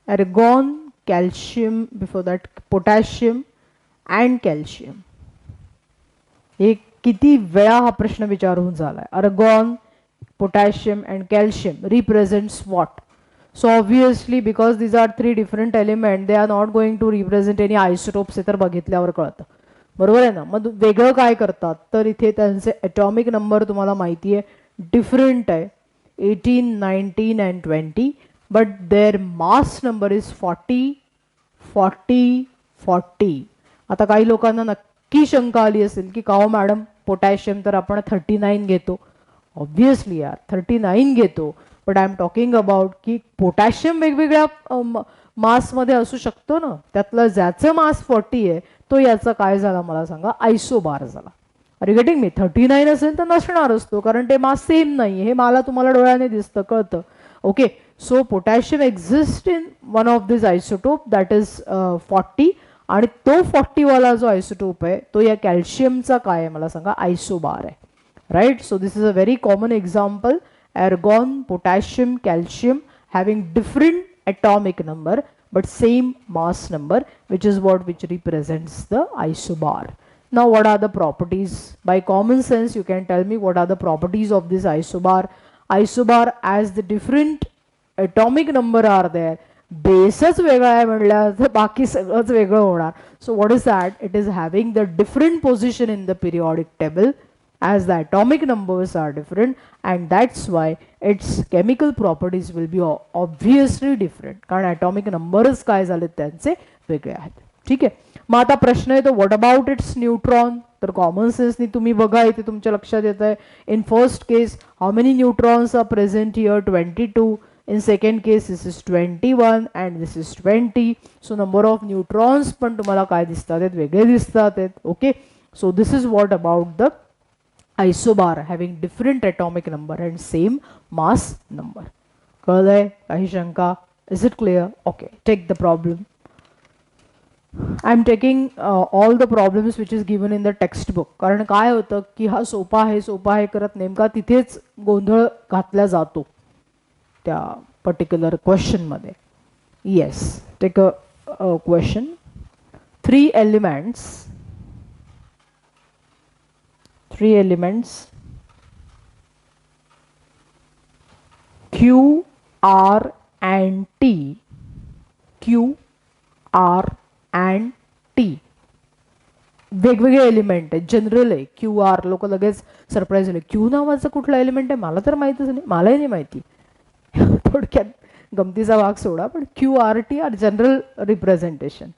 argon, calcium, before that potassium and calcium. हे किती वेळा हा प्रश्न विचारून झाला आहे. Argon, potassium and calcium represents what? So obviously because these are three different elements, they are not going to represent any isotopes. हे तर बघितल्यावर कळतं, बरोबर आहे ना. मग वेगळं काय करतात तर इथे त्यांचे ॲटॉमिक नंबर तुम्हाला माहिती आहे डिफरंट आहे, 18, 19 and 20, but their mass number is 40, 40, 40. आता काही लोकांना नक्की शंका आली असेल की का हो मॅडम, पोटॅशियम तर आपण 39 घेतो. ऑब्वियसली यार 39 घेतो, but I am talking about की पोटॅशियम वेगवेगळ्या मासमध्ये असू शकतो ना. त्यातलं ज्याचं मास 40 आहे तो याचा काय झाला मला सांगा? आयसोबार झाला. R you getting me? 39 असेल तर नसणार असतो, कारण ते मास सेम नाही, हे मला तुम्हाला डोळ्याने दिसतं, कळतं. Okay, so potassium exist in one of this isotope that is 40, आणि तो 40 वाला जो आयसोटोप आहे तो या कॅल्शियमचा काय आहे मला सांगा? आयसोबार आहे. Right. So this is a very common example. Argon, potassium, calcium having different atomic number but same mass number, which is which represents the isobar. Now what are the properties? By common sense you can tell me what are the properties of this isobar. Isobar, as the different atomic number are there, बेसच वेगळा आहे म्हणल्यावर तर बाकी सगळंच वेगळं होणार. So what is that? It is having the different position in the periodic table as the atomic numbers are different, and that's why its chemical properties will be obviously different, कारण atomic numbers काय झाले त्यांचे वेगळे आहेत. ठीक आहे. मग आता प्रश्न येतो व्हॉट अबाउट इट्स न्यूट्रॉन. तर कॉमन सेन्सनी तुम्ही बघा, इथे तुमच्या लक्षात येत आहे, in first case how many neutrons are present here? 22. In second case this is 21 and this is 20. So number of neutrons पण तुम्हाला काय दिसतात आहेत? वेगळे दिसतात आहेत. Okay, so this is what about the isobar having different atomic number and same mass number. कळलंय? काही शंका? Is it clear? Okay, take the problem. I am taking all the problems which is given in the textbook. कारण काय होतं की हा सोपा आहे करत नेमका तिथेच गोंधळ घातला जातो त्या पर्टिक्युलर क्वेश्चन मध्ये. Yes, take a question. 3 elements Q, R and T. Q, R and T वेगवेगळे एलिमेंट आहेत, जनरल आहे. क्यू आर, लोक लगेच सरप्राईज झाले, क्यू नावाचा कुठला एलिमेंट आहे? मला तर माहितीच नाही, मलाही नाही माहिती. थोडक्यात गमतीचा भाग सोडा, पण Q R T are general representation.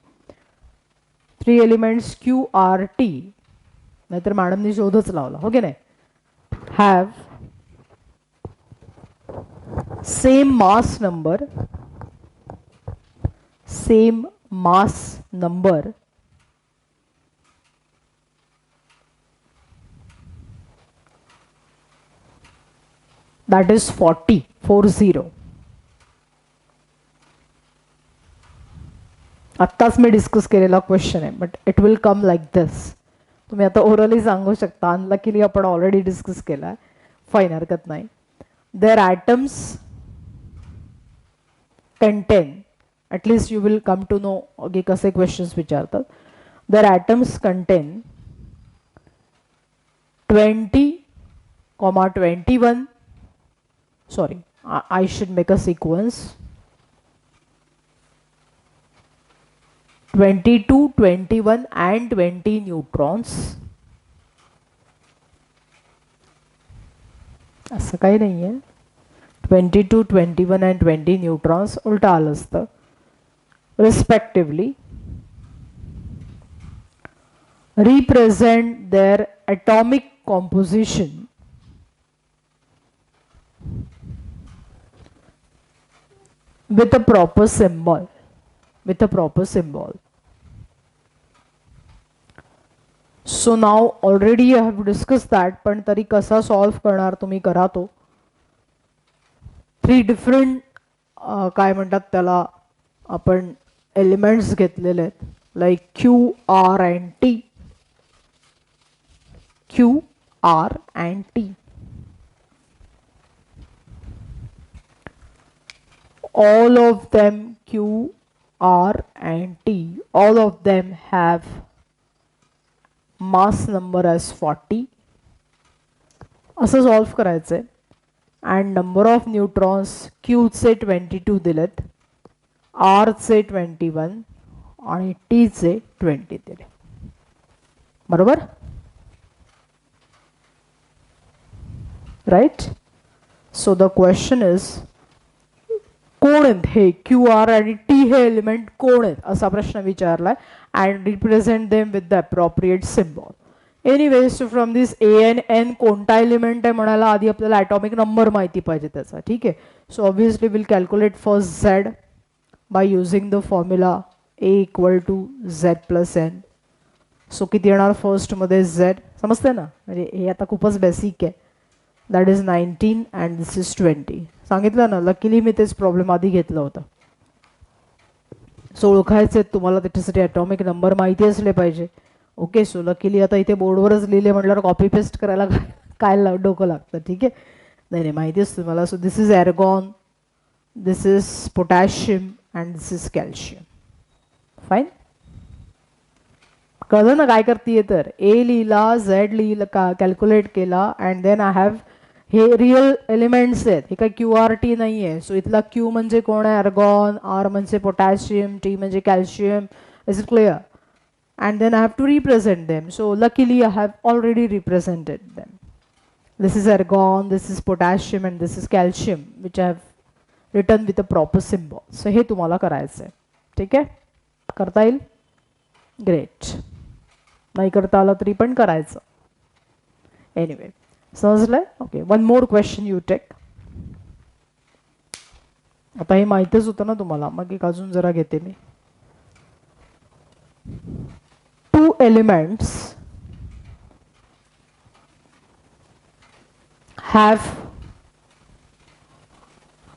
3 elements Q R T, नाहीतर मॅडमनी शोधच लावला, हो की नाही. Have same mass number, same mass number that is 40, 40. आत्ताच मी डिस्कस केलेला क्वेश्चन आहे, but it will come like this. तुम्ही आता ओरली सांगू शकता, अनलकीली आपण ऑलरेडी डिस्कस केला आहे, फाईन, हरकत नाही. Their atoms contain, at least you will come to know की कसे क्वेश्चन्स विचारतात. Their atoms contain 20,21. Sorry, I should make a sequence. 22, 21 and 20 neutrons. असं काही नाही आहे. 22, 21 and 20 neutrons उलट आलं असतं. Respectively represent their atomic composition with a proper symbol. With a proper symbol. So now already I have discussed that, पण तरी कसा सॉल्व करणार तुम्ही करा तो. 3 डिफरंट काय म्हणतात त्याला आपण एलिमेंट्स घेतलेले आहेत, like Q R and T. Q R and T. all of them Q, R and T, all of them have mass number as 40. असं सॉल्व करायचं आहे. अँड नंबर ऑफ न्यूट्रॉन्स Qचे 22 दिलेत, Rचे 21 आणि Tचे 20 दिले. बरोबर, right. So the question is कोण आहेत हे क्यू आर आणि टी हे एलिमेंट कोण आहेत असा प्रश्न विचारलाय. And represent them with the appropriate symbol. Anyway, so from this A N N कोणता एलिमेंट आहे म्हणायला आधी आपल्याला ॲटॉमिक नंबर माहिती पाहिजे त्याचा. ठीक आहे. So obviously will calculate first Z by using the formula A equal to Z plus N. So किती येणार फर्स्टमध्ये झेड, समजते ना, म्हणजे हे आता खूपच बेसिक आहे. That is 19 and this is 20. सांगितलं ना, लकीली मी तेच प्रॉब्लेम आधी घेतलं होतं. सो ओळखायचे तुम्हाला, त्याच्यासाठी ॲटॉमिक नंबर माहिती असले पाहिजे. ओके. सो लकीली आता इथे बोर्डवरच लिहिले म्हटल्यावर कॉपी पेस्ट करायला काय डोकं लागतं. ठीक आहे. नाही नाही, माहिती असतं मला. So this is argon, this is potassium and this is calcium. Fine. कळलं ना काय करतीये तर. ए लिहिला, झेड लिहिला, कॅल्क्युलेट केला, अँड देन आय हॅव हे रिअल एलिमेंट्स आहेत. हे काय क्यू आर टी नाही आहे. सो इथला क्यू म्हणजे कोण आहे, अर्गॉन. आर म्हणजे पोटॅशियम, टी म्हणजे calcium. Is it clear? And then I have to represent them. So luckily I have already represented them. This is argon, this is potassium and this is calcium, which I have written with a proper symbol. So हे तुम्हाला करायचं आहे. ठीक आहे. करता येईल? Great. नाही करता आलं तरी पण करायचं. एनिवे, समजलंय? Okay. One more question you take. आता हे माहितीच होतं ना तुम्हाला, मग एक अजून जरा घेते मी. 2 एलिमेंट्स हॅव,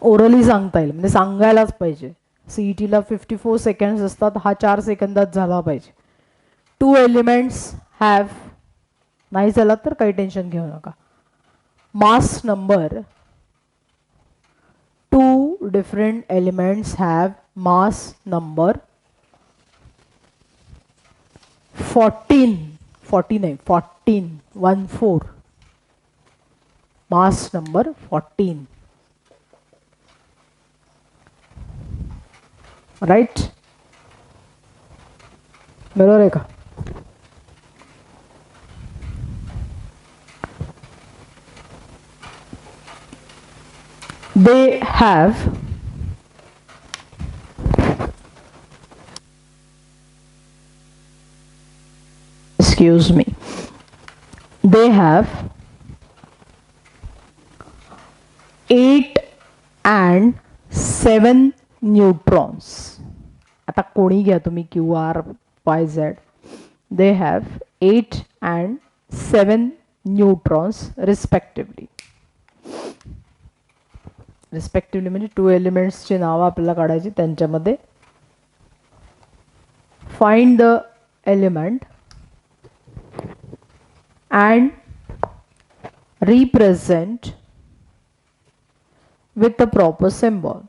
ओरली सांगता येईल, म्हणजे सांगायलाच पाहिजे. सीईटीला 54 सेकंड्स असतात, हा 4 सेकंदात झाला पाहिजे. 2 एलिमेंट्स हॅव, नाही झाला तर काही टेन्शन घेऊ नका. Mass number, 2 different elements have mass number 14, 14, mass number 14. Right? बरोबर आहे का? They have excuse me, they have 8 and 7 neutrons. आता कोणी घ्या तुम्ही Q R Y Z. They have 8 and 7 neutrons respectively. Respectively म्हणजे 2 एलिमेंट्सची नावं आपल्याला काढायची, त्यांच्यामध्ये find the element and represent with the proper symbol.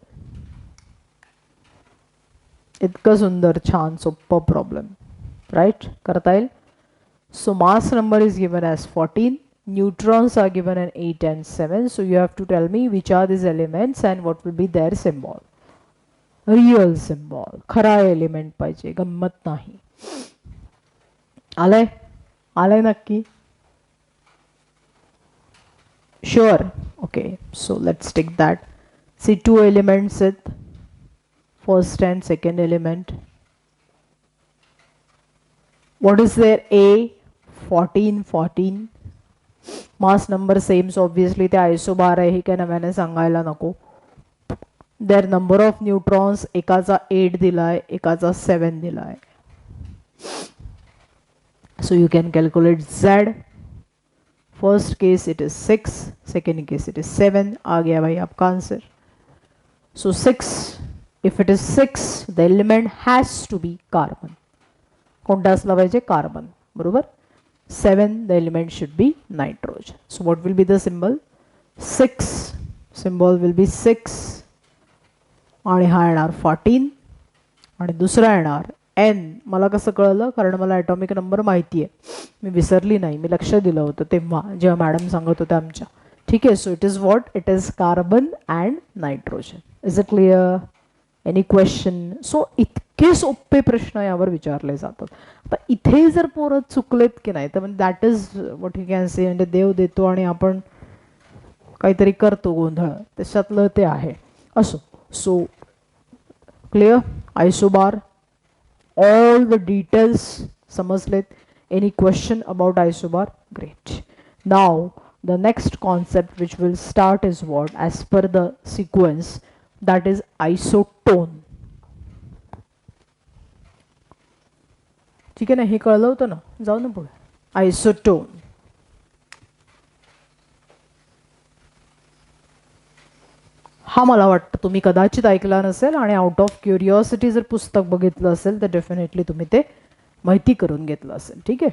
इतकं सुंदर, छान, सोप्पं प्रॉब्लेम. राईट? करता येईल. So mass number is given as 14. Neutrons are given in 8 and 7. So you have to tell me which are these elements and what will be their symbol. Real symbol, खरा element पाहिजे, गंमत नाही. आलंय? आलंय नक्की? Sure. Okay, so let's take that. See, two elements with first and second element. What is there? A 14 14. Mass number same, so obviously the isobar आहे, हे काय नव्याने सांगायला नको. Their number of neutrons, एकाचा 8 दिलाय, एकाचा 7 दिलाय. So you can calculate Z. First case it is 6, second case it is 7. आ गया भाई आपका answer. So 6, if it is 6, the element has to be carbon. कोणता असला पाहिजे? कार्बन. बरोबर. 7, the element should be nitrogen. So what will be the symbol? 6. Symbol will be 6. आणि हा येणार 14. आणि दुसरा येणार N. मला कसं कळलं? कारण मला ॲटॉमिक नंबर माहिती आहे, मी विसरली नाही, मी लक्ष दिलं होतं तेव्हा जेव्हा मॅडम सांगत होत्या आमच्या. ठीक आहे. So it is what? It is carbon and nitrogen. Is it clear? Any question? So इतके सोपे प्रश्न यावर विचारले जातात. आता इथे जर पोरं चुकलेत की नाही तर म्हणजे that is what you can से, म्हणजे देव देतो आणि आपण काहीतरी करतो गोंधळ, त्याच्यातलं ते आहे. असो. So clear? Isobar, all the details समजलेत? Any question about isobar? Great. Now the next concept which will start is what? As per the sequence, that is isotone. ठीक आहे ना? हे कळलं होतं ना? जाऊ ना पुढे. आयसोटोन. हा मला वाटतं तुम्ही कदाचित ऐकला नसेल आणि आउट ऑफ क्युरिओसिटी जर पुस्तक बघितलं असेल तर डेफिनेटली तुम्ही ते माहिती करून घेतलं असेल. ठीक आहे.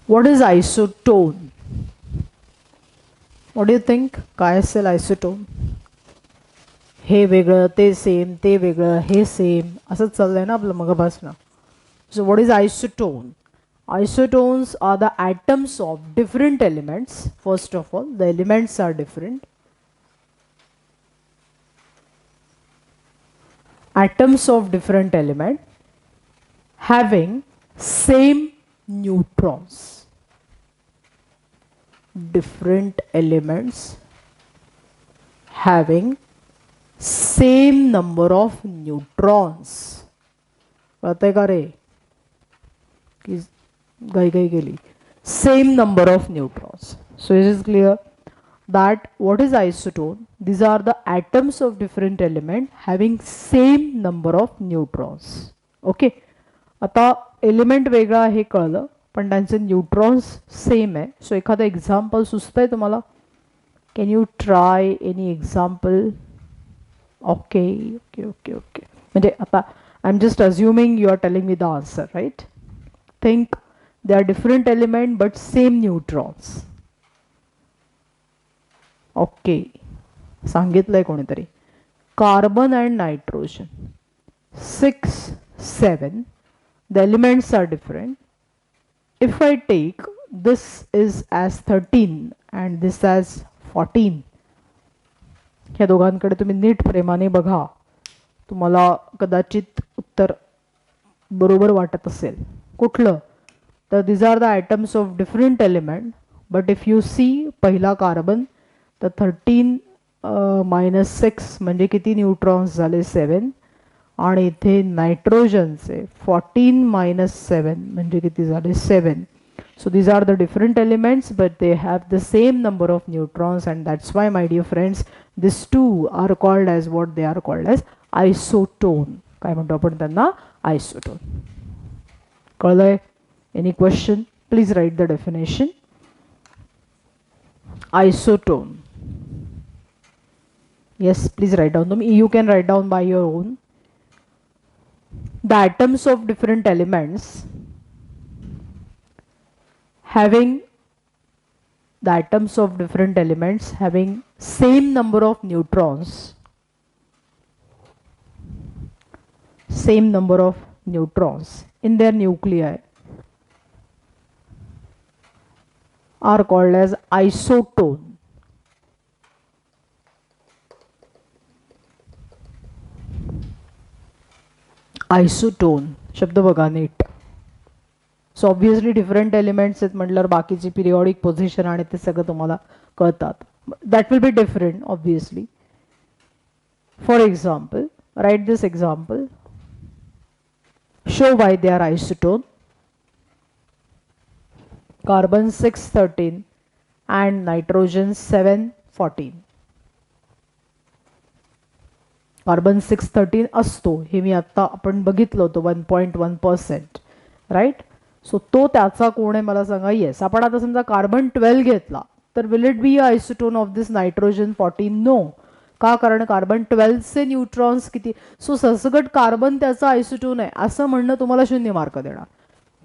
What is isotone? What do you think? काय असेल आयसोटोन? हे वेगळं, ते सेम, ते वेगळं, हे सेम, असंच चाललंय ना आपलं मगापासून. So what is isotone? Isotones are the atoms of different elements. First of all, the elements are different. Atoms of different element having same neutrons. Different elements having same number of neutrons. कळतंय का रे? की गाई गेली. Same number of neutrons. So it is clear that what is isotone? These are the atoms of different element having same number of neutrons. Okay. आता element वेगळा आहे कळलं, पण त्यांचे न्यूट्रॉन्स सेम आहे. सो एखादं एक्झाम्पल सुचतंय तुम्हाला? Can you try any example? Okay okay okay okay. म्हणजे आता I am just assuming you are telling me the answer, right? Think they are different element but same neutrons. ओके. सांगितलंय कोणीतरी. Carbon and nitrogen 6 7. The elements are different. If I take this is as 13 and this as 14, ह्या दोघांकडे तुम्ही नीट प्रेमाने बघा, तुम्हाला कदाचित उत्तर बरोबर वाटत असेल. कुठलं? तर these are the atoms of different element, but if you see पहिला कार्बन तर 13 -6 म्हणजे किती न्यूट्रॉन्स झाले? 7. आणि इथे नायट्रोजनचे 14 - 7 म्हणजे किती झाले? 7. So these are the different elements but they have the same number of neutrons, and that's why my dear friends these two are called as what? They are called as isotone. काय म्हणतो आपण त्यांना? आयसोटोन. कळलंय? Any question? Please write the definition. Isotone. Yes, please write down them. You can write down by your own. The atoms of different elements having same number of neutrons. Same number of neutrons in their nuclei are called as isotone. आयसोटोन शब्द बघा नीट. So obviously different elements आहेत म्हटल्यावर बाकीची periodic position आणि ते सगळं तुम्हाला कळतात. That will be different obviously. For example, right this example. Show why they are isotone. Carbon 613 and nitrogen 714. कार्बन 613 असतो, हे मी आता आपण बघितलं होतं 1.1%, राईट. सो तो त्याचा कोण आहे मला सांगा. येस. आपण आता समजा कार्बन 12 घेतला तर will it be a isotone of this nitrogen 14? No. का? कारण कार्बन 12 चे न्यूट्रॉन्स किती. सो सरसकट कार्बन त्याचा आयसोटोन आहे असं म्हणणं तुम्हाला 0 मार्क देणार.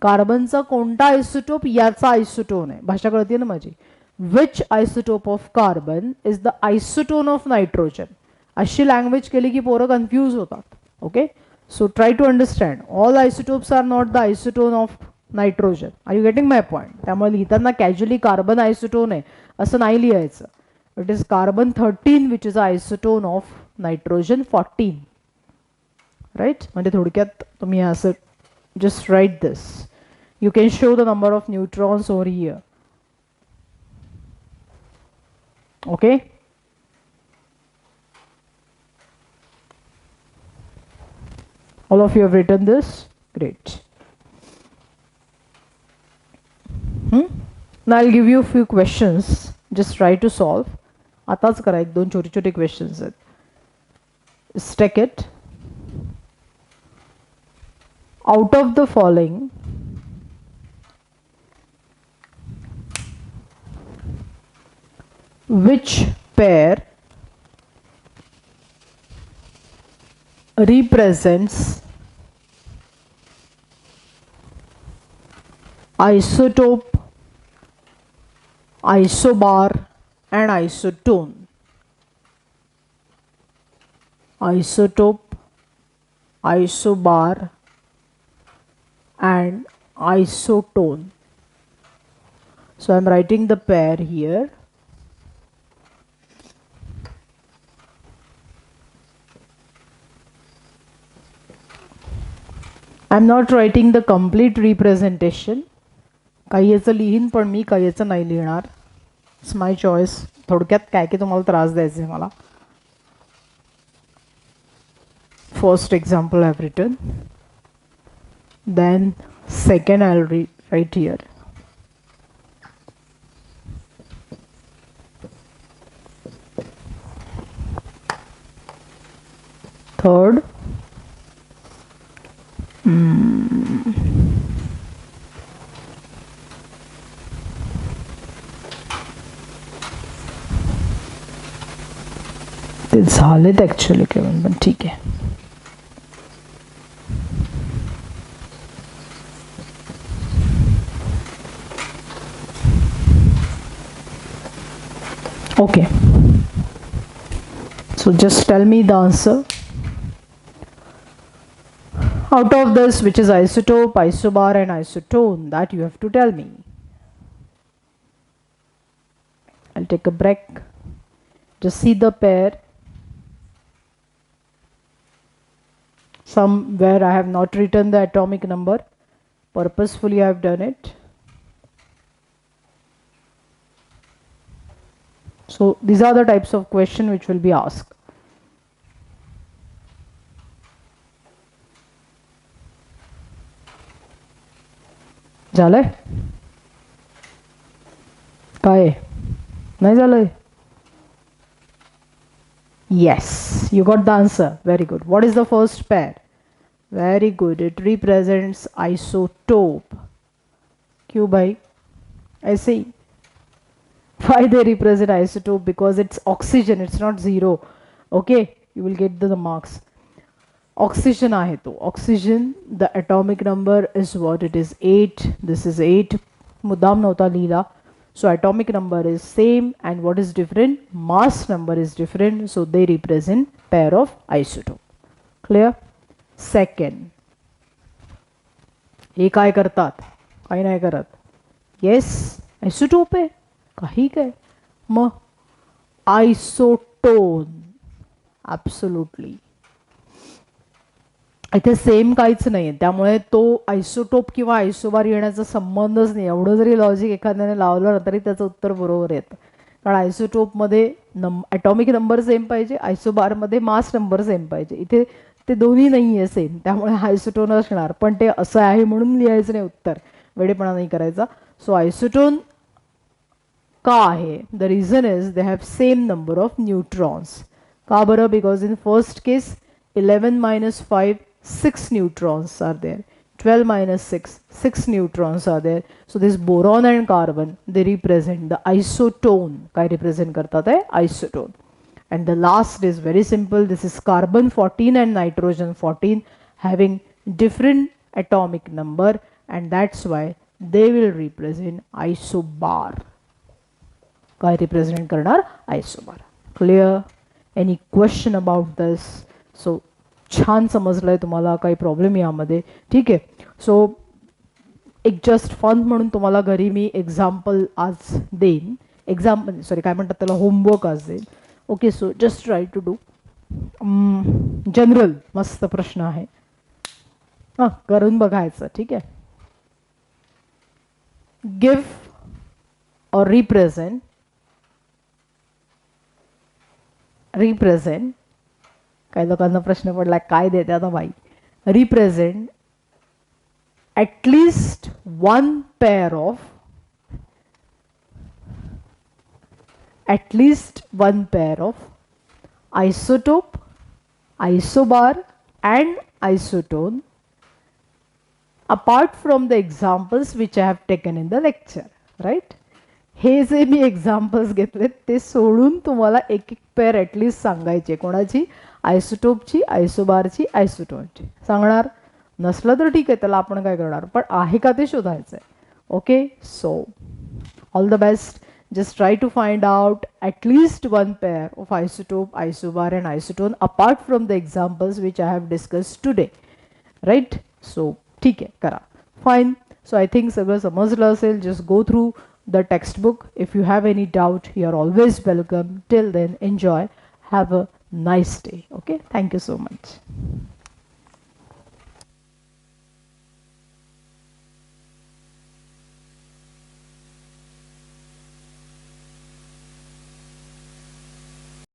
कार्बनचा कोणता आयसोटोप याचा आयसोटोन आहे. भाषा कळते ना माझी. Which isotope of carbon is the isotone of nitrogen. अशी लँग्वेज केली की पोरं कन्फ्यूज होतात. Okay. So try to understand. All isotopes are not the isotone of nitrogen. Are you getting my point? त्यामुळे लिहिताना कॅज्युअली कार्बन आयसोटोन आहे असं नाही लिहायचं. It is carbon 13 which is a isotone of nitrogen 14. Right. म्हणजे थोडक्यात तुम्ही असं just write this. You can show the number of neutrons over here. Okay. All of you have written this? Great. Now I'll give you a few questions. Just try to solve. आताच करा. एक दोन छोटे छोटे questions आहेत. Stack it. Out of the following, which pair represents isotope, isobar and isotone? Isotope, isobar and isotone. So I'm writing the pair here. I'm not writing the complete representation. काही याचं लिहीन पण मी काही याचं नाही लिहिणार. It's my choice. थोडक्यात काय की तुम्हाला त्रास द्यायचे मला. First example I've written. Then second I'll write here. Third. ते झालेत ॲक्च्युअली केवळ, पण ठीक आहे. Okay. So just tell me the answer. Out of this, which is isotope, isobar and isotone, that you have to tell me. I'll take a break. Just see the pair. Somewhere I have not written the atomic number. Purposefully I have done it. So these are the types of question which will be asked. झालंय? काय नाही झालंय? Yes, you got the answer. Very good. What is the first pair? Very good. It represents isotope. क्यों भाई? ऐसे ही. Why they represent isotope? Because it's oxygen. It's not zero. Okay, you will get the marks. Oxygen आहे तो. Oxygen, the atomic number is what? It is 8. This is 8. मुद्दाम नव्हता लिहिला. So atomic number is same, and what is different? Mass number is different. So they represent pair of isotope. Clear? Second. हे काय करतात? काही नाही करत. Yes, isotope आहे. काही काय? मग isotone. Absolutely. इथे सेम काहीच नाही आहे, त्यामुळे तो आयसोटोप किंवा आयसोबार येण्याचा संबंधच नाही. एवढं जरी लॉजिक एखाद्याने लावलं ना तरी त्याचं उत्तर बरोबर येतं. कारण आयसोटोपमध्ये ॲटॉमिक नंबर सेम पाहिजे, आयसोबारमध्ये मास नंबर सेम पाहिजे. इथे ते दोन्ही नाही आहे सेम, त्यामुळे आयसोटोन असणार. पण ते असं आहे म्हणून लिहायचं नाही उत्तर, वेडेपणा नाही करायचा. सो आयसोटोन का आहे? The reason is they have same number of neutrons. का बरं? Because in first case 11 minus 5, 6 neutrons are there. 12 minus 6, 6 neutrons are there. So this boron and carbon, they represent the isotone. काय represent करतात आहे? Isotone. And the last is very simple. This is carbon 14 and nitrogen 14 having different atomic number, and that's why they will represent isobar. काय represent करणार? Isobar. Clear? Any question about this? So छान समजलं आहे तुम्हाला, काही problem यामध्ये? ठीक आहे. सो एक जस्ट फन म्हणून तुम्हाला घरी मी एक्झाम्पल आज देईन. सॉरी काय म्हणतात त्याला, होमवर्क आज देईन. Okay, so just try to do. General मस्त प्रश्न आहे, हां करून बघायचं. ठीक आहे. गिव्ह और रिप्रेझेंट काही लोकांना प्रश्न पडला काय देते आता बाई. Represent at least one pair of isotope, isobar and isotone apart from the examples which I have taken in the lecture. Right? हे जे मी एक्झाम्पल्स घेतलेत ते सोडून तुम्हाला एक एक पेअर ॲटलिस्ट सांगायचे. कोणाची? आयसोटोपची, आयसोबारची, आयसोटोनची. सांगणार नसलं तर ठीक आहे, त्याला आपण काय करणार, पण आहे का ते शोधायचं आहे. Okay, so all the best. Just try to find out at least one pair of isotope, isobar and isotone apart from the examples which I have discussed today. Right? So ठीक आहे, करा. फाईन. सो आय थिंक सगळं समजलं असेल. Just go through the textbook. If you have any doubt, you are always welcome. Till then, enjoy. Have a nice day. Okay, thank you so much.